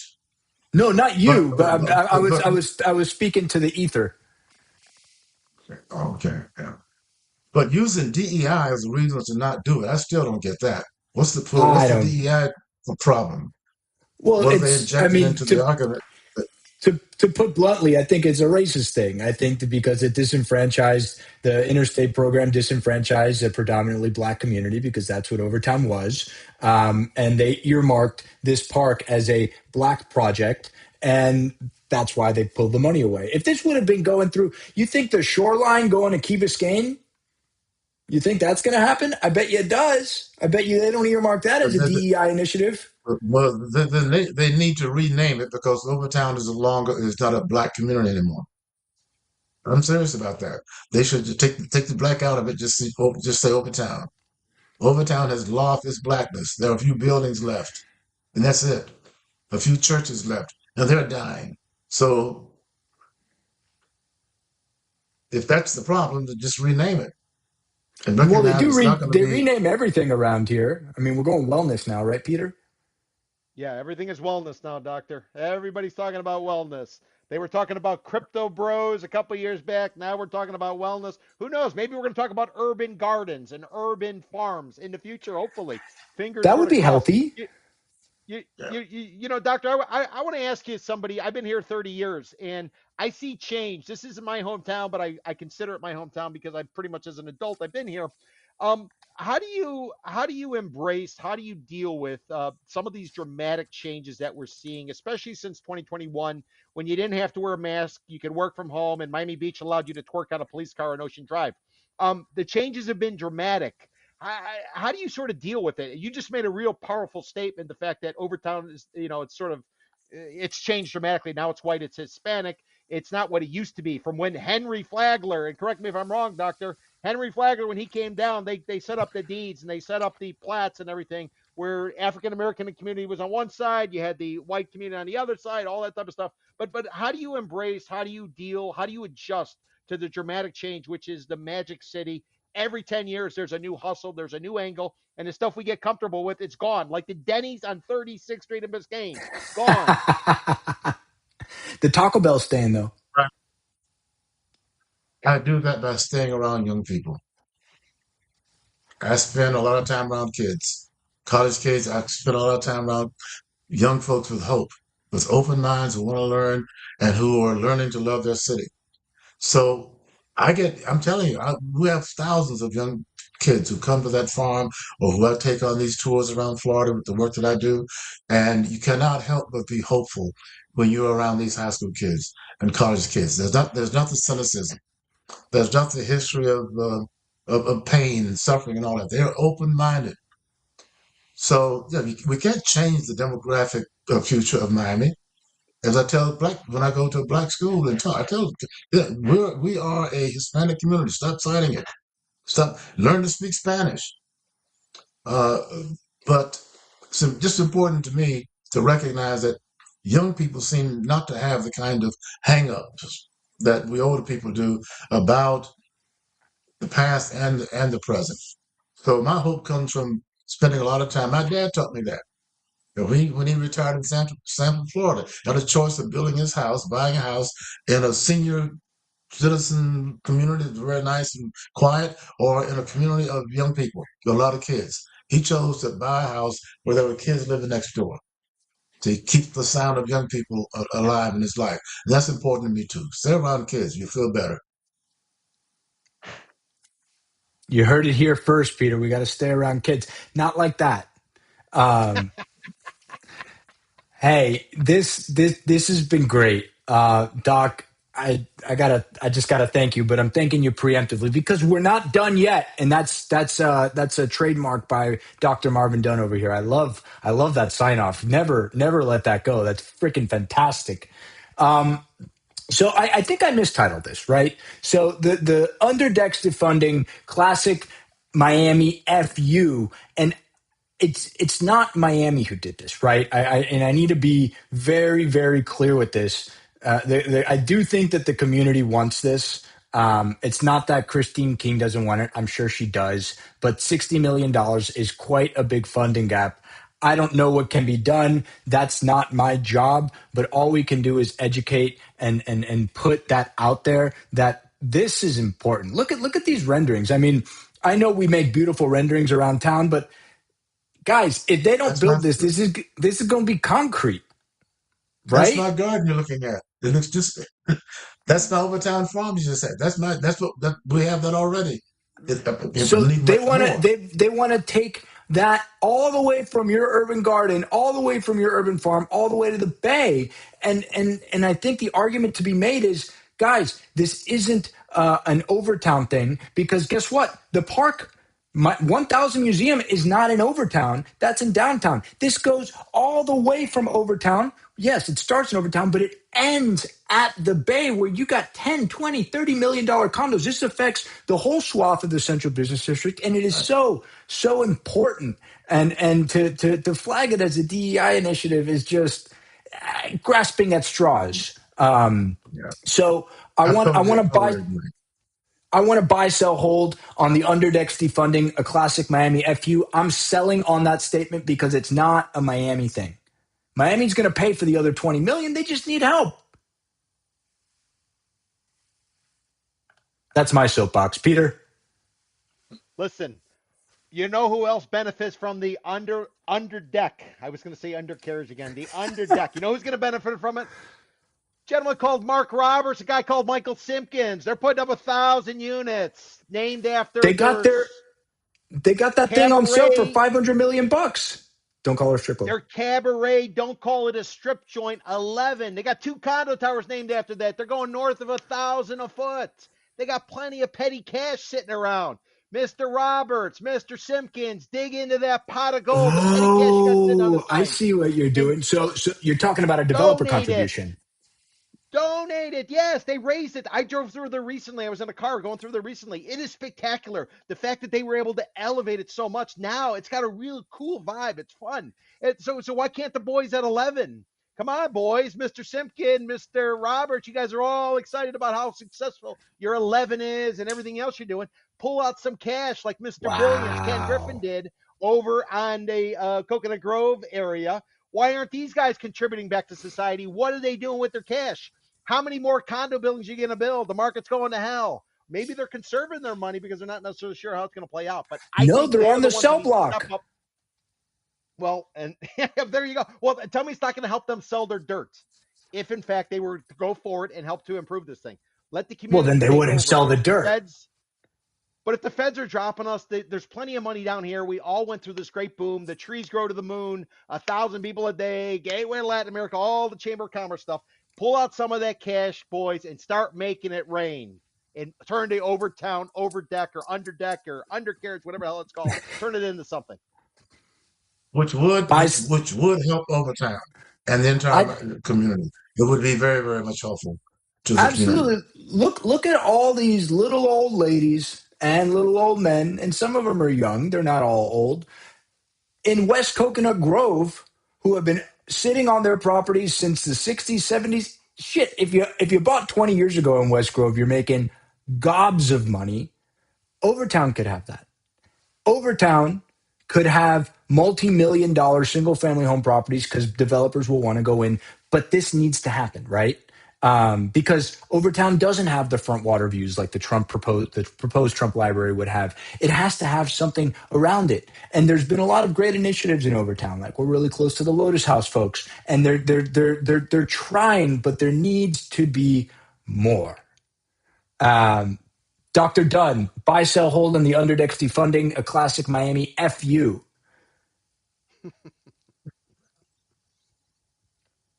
No, not But you, but but I was speaking to the ether. okay, yeah. But using DEI as a reason to not do it, I still don't get that. I What's the don't. DEI problem? Well, What have they I injected mean, into the argument? to put bluntly, I think it's a racist thing. I think that because it disenfranchised the interstate program, disenfranchised a predominantly black community because that's what Overtown was, and they earmarked this park as a black project, and that's why they pulled the money away. If this would have been going through, you think the shoreline going to Key Biscayne? You think that's going to happen? I bet you it does. I bet you they don't earmark that as a DEI initiative. Well, then they need to rename it because Overtown is not a black community anymore. I'm serious about that. They should just take the black out of it. Just say Overtown. Overtown has lost its blackness. There are a few buildings left, and that's it. A few churches left, and they're dying. So if that's the problem, then just rename it and Well, recognize it's not going to they be. rename everything around here. I mean, we're going wellness now, right, Peter? Yeah, everything is wellness now, doctor. Everybody's talking about wellness. They were talking about crypto bros a couple years back. Now we're talking about wellness. Who knows? Maybe we're going to talk about urban gardens and urban farms in the future, hopefully. Fingers That sort would of be crossed. healthy. Yeah. Doctor, I want to ask you somebody. I've been here 30 years and I see change. This isn't my hometown, but I consider it my hometown because I pretty much as an adult, I've been here. Um, how do you embrace, how do you deal with some of these dramatic changes that we're seeing, especially since 2021, when you didn't have to wear a mask, you could work from home, and Miami Beach allowed you to twerk on a police car on Ocean Drive. The changes have been dramatic. How do you sort of deal with it? You just made a real powerful statement. The fact that Overtown is, it's sort of, it's changed dramatically. Now it's white, it's Hispanic. It's not what it used to be from when Henry Flagler, and correct me if I'm wrong, doctor, Henry Flagler, when he came down, they set up the deeds and they set up the plats and everything where African American community was on one side, you had the white community on the other side, all that type of stuff. But how do you embrace, how do you deal, how do you adjust to the dramatic change, which is the Magic City? Every 10 years, there's a new hustle, there's a new angle, and the stuff we get comfortable with, it's gone. Like the Denny's on 36th Street in Biscayne, gone. The Taco Bell stand, though. Right. I do that by staying around young people. I spend a lot of time around kids, college kids. I spend a lot of time around young folks with hope, with open minds who want to learn and who are learning to love their city. So I'm telling you, we have thousands of young kids who come to that farm or who I take on these tours around Florida with the work that I do. And you cannot help but be hopeful when you're around these high school kids and college kids. There's not the cynicism. There's not the history of pain and suffering and all that. They're open-minded. So yeah, we can't change the demographic future of Miami. As I tell black when I go to a black school and talk, I tell them, yeah, we are a Hispanic community. Stop citing it. Stop. Learn to speak Spanish. Uh, but it's just important to me to recognize that young people seem not to have the kind of hang-ups that we older people do about the past and the present. So my hope comes from spending a lot of time. My dad taught me that. When he retired in Sanford, Florida, had a choice of building his house, buying a house in a senior citizen community that's very nice and quiet, or in a community of young people, with a lot of kids. He chose to buy a house where there were kids living next door to keep the sound of young people alive in his life. And that's important to me too. Stay around kids, you feel better. You heard it here first, Peter. We got to stay around kids. Not like that. Um, Hey, this has been great, Doc. I just gotta thank you, but I'm thanking you preemptively because we're not done yet, and that's a trademark by Dr. Marvin Dunn over here. I love that sign off. Never let that go. That's freaking fantastic. So I think I mistitled this, right? So the underdex defunding classic Miami FU, and it's not Miami who did this, right? And I need to be very, very clear with this. I do think that the community wants this. It's not that Christine King doesn't want it. I'm sure she does. But $60 million is quite a big funding gap. I don't know what can be done. That's not my job. But all we can do is educate and put that out there that this is important. Look at these renderings. I mean, I know we make beautiful renderings around town, but guys, if they don't That's build not this is going to be concrete, that's right? not garden you're looking at. It looks just that's the Overtown Farm you just said. That's what that we have that already. It So need they much want to more. they want to take that all the way from your urban garden, all the way from your urban farm, all the way to the bay, and I think the argument to be made is, guys, this isn't an Overtown thing because guess what? The park. My 1000 Museum is not in Overtown. That's in downtown. This goes all the way from Overtown. Yes, it starts in Overtown, but it ends at the bay where you got 10, 20, $30 million condos. This affects the whole swath of the central business district. And it is Right. so important. And to flag it as a DEI initiative is just grasping at straws. Yeah. So I want to buy Totally agree. I want to buy, sell, hold on the underdex defunding a classic Miami FU. I'm selling on that statement because it's not a Miami thing. Miami's going to pay for the other 20 million. They just need help. That's my soapbox. Peter? Listen, you know who else benefits from the under deck? I was going to say undercarriage again. The under deck. You know who's going to benefit from it? Gentleman called Mark Roberts, a guy called Michael Simpkins. They're putting up 1,000 units named after They got their their they got that thing on sale for cabaret. 500 million bucks. Don't call her a strip club. Their cabaret, don't call it a strip joint, 11. They got 2 condo towers named after that. They're going north of 1,000 a foot. They got plenty of petty cash sitting around. Mr. Roberts, Mr. Simpkins, dig into that pot of gold, the petty cash you got sitting on the Oh, I side, see what you're and doing. So you're talking about a developer donate it. contribution. Donate it. Yes, they raised it. I drove through there recently. I was in a car going through there recently. It is spectacular. The fact that they were able to elevate it so much. Now it's got a real cool vibe. It's fun. So why can't the boys at 11? Come on, boys. Mr. Simpkin, Mr. Roberts, you guys are all excited about how successful your 11 is and everything else you're doing. Pull out some cash like Mr. Brilliance, Ken Griffin Wow. did over on the Coconut Grove area. Why aren't these guys contributing back to society? What are they doing with their cash? How many more condo buildings are you going to build? The market's going to hell. Maybe they're conserving their money because they're not necessarily sure how it's going to play out. But I No, think they're they're on the the ones that cell need to step block. up. Well, and there you go. Well, tell me it's not going to help them sell their dirt if, in fact, they were to go forward and help to improve this thing. Let the Well, then community they take wouldn't over. sell But the if the dirt. feds, but if the feds are dropping us, there's plenty of money down here. We all went through this great boom. The trees grow to the moon. 1,000 people a day. Gateway to Latin America. All the Chamber of Commerce stuff. Pull out some of that cash, boys, and start making it rain. And turn the overtown, overdeck, or underdeck, or undercarriage, whatever the hell it's called. Turn it into something. which would Buy, which would help over time and the I entire community. It would be very, very much helpful to the community. absolutely look at all these little old ladies and little old men, and some of them are young. They're not all old in West Coconut Grove who have been sitting on their properties since the 60s, 70s. Shit, if you bought 20 years ago in West Grove, you're making gobs of money. Overtown could have that. Overtown could have multi-million dollar single family home properties because developers will want to go in, but this needs to happen, right? Because Overtown doesn't have the front water views like the proposed Trump library would have. It has to have something around it. And there's been a lot of great initiatives in Overtown. Like we're really close to the Lotus House folks, and they're trying, but there needs to be more. Um, Dr. Dunn, buy, sell, hold on the underdex defunding a classic Miami FU.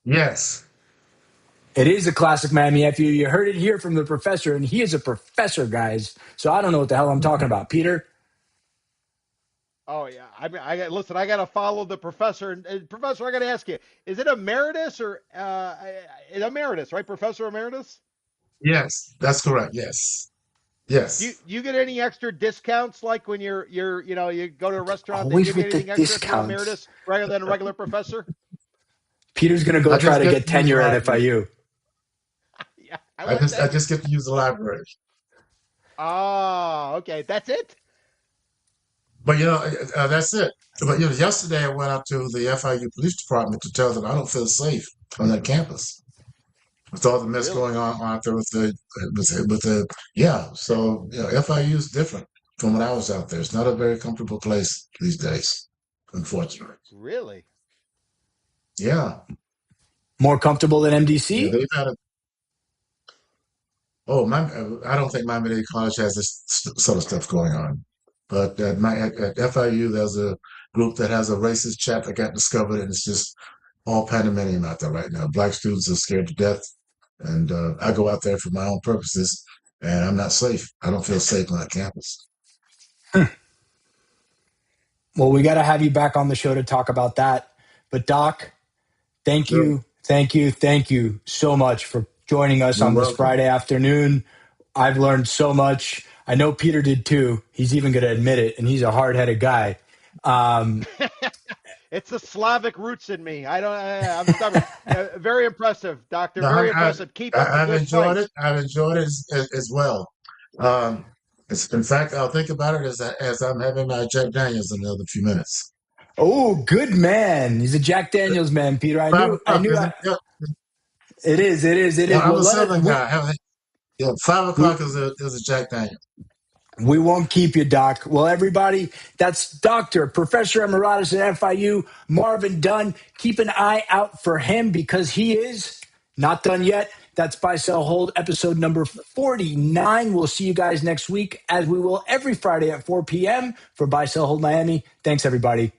Yes. It is a classic Miami FU. You heard it here from the professor, and he is a professor, guys. So I don't know what the hell I'm talking about. Peter? Oh yeah, I mean, listen. I got to follow the professor. And professor, I got to ask you: is it emeritus or emeritus? Right, Professor Emeritus? Yes, that's correct. Yes. Do you, Yes. do you get any extra discounts like when you go to a restaurant? They Always give you with the anything extra if you're discounts. emeritus rather than a regular professor? Peter's going to go I try just to get get to use the tenure at library. FIU. Yeah, I I want just I tenure. just get to use the library. Oh, okay, that's it. But that's it. But yesterday I went up to the FIU police department to tell them I don't feel safe on that campus with all the mess Really? going on out there with the yeah. So FIU is different from when I was out there. It's not a very comfortable place these days, unfortunately. Really? Yeah, More comfortable than yeah. MDC? They've had a oh my. I don't think Miami Dade College has this sort of stuff going on. But at FIU, there's a group that has a racist chat that got discovered, and it's just all pandemonium out there right now. Black students are scared to death, and I go out there for my own purposes, and I'm not safe. I don't feel safe on that campus. Well, we got to have you back on the show to talk about that. But, Doc, thank Sure, you, thank you, thank you so much for joining us you're on this welcome. Friday afternoon. I've learned so much. I know Peter did too. He's even going to admit it, and he's a hard-headed guy. Um, It's the Slavic roots in me. I'm stubborn. Very impressive, Doctor. No, Very impressive. Keep up the I've good enjoyed fight. it. I've enjoyed it as well. Um, in fact, I'll think about it as I'm having my Jack Daniels in another few minutes. Oh, good man. He's a Jack Daniels man, Peter. I Five knew. o'clock, isn't it? Yeah. It is. It is. It is. I'm Well, a let it. Southern guy. Yeah, 5 o'clock is a Jack Daniel. We won't keep you, Doc. Well, everybody, that's Dr. Professor Emeritus at FIU, Marvin Dunn. Keep an eye out for him because he is not done yet. That's Buy, Sell, Hold, episode number 49. We'll see you guys next week, as we will every Friday at 4 p.m. for Buy, Sell, Hold Miami. Thanks, everybody.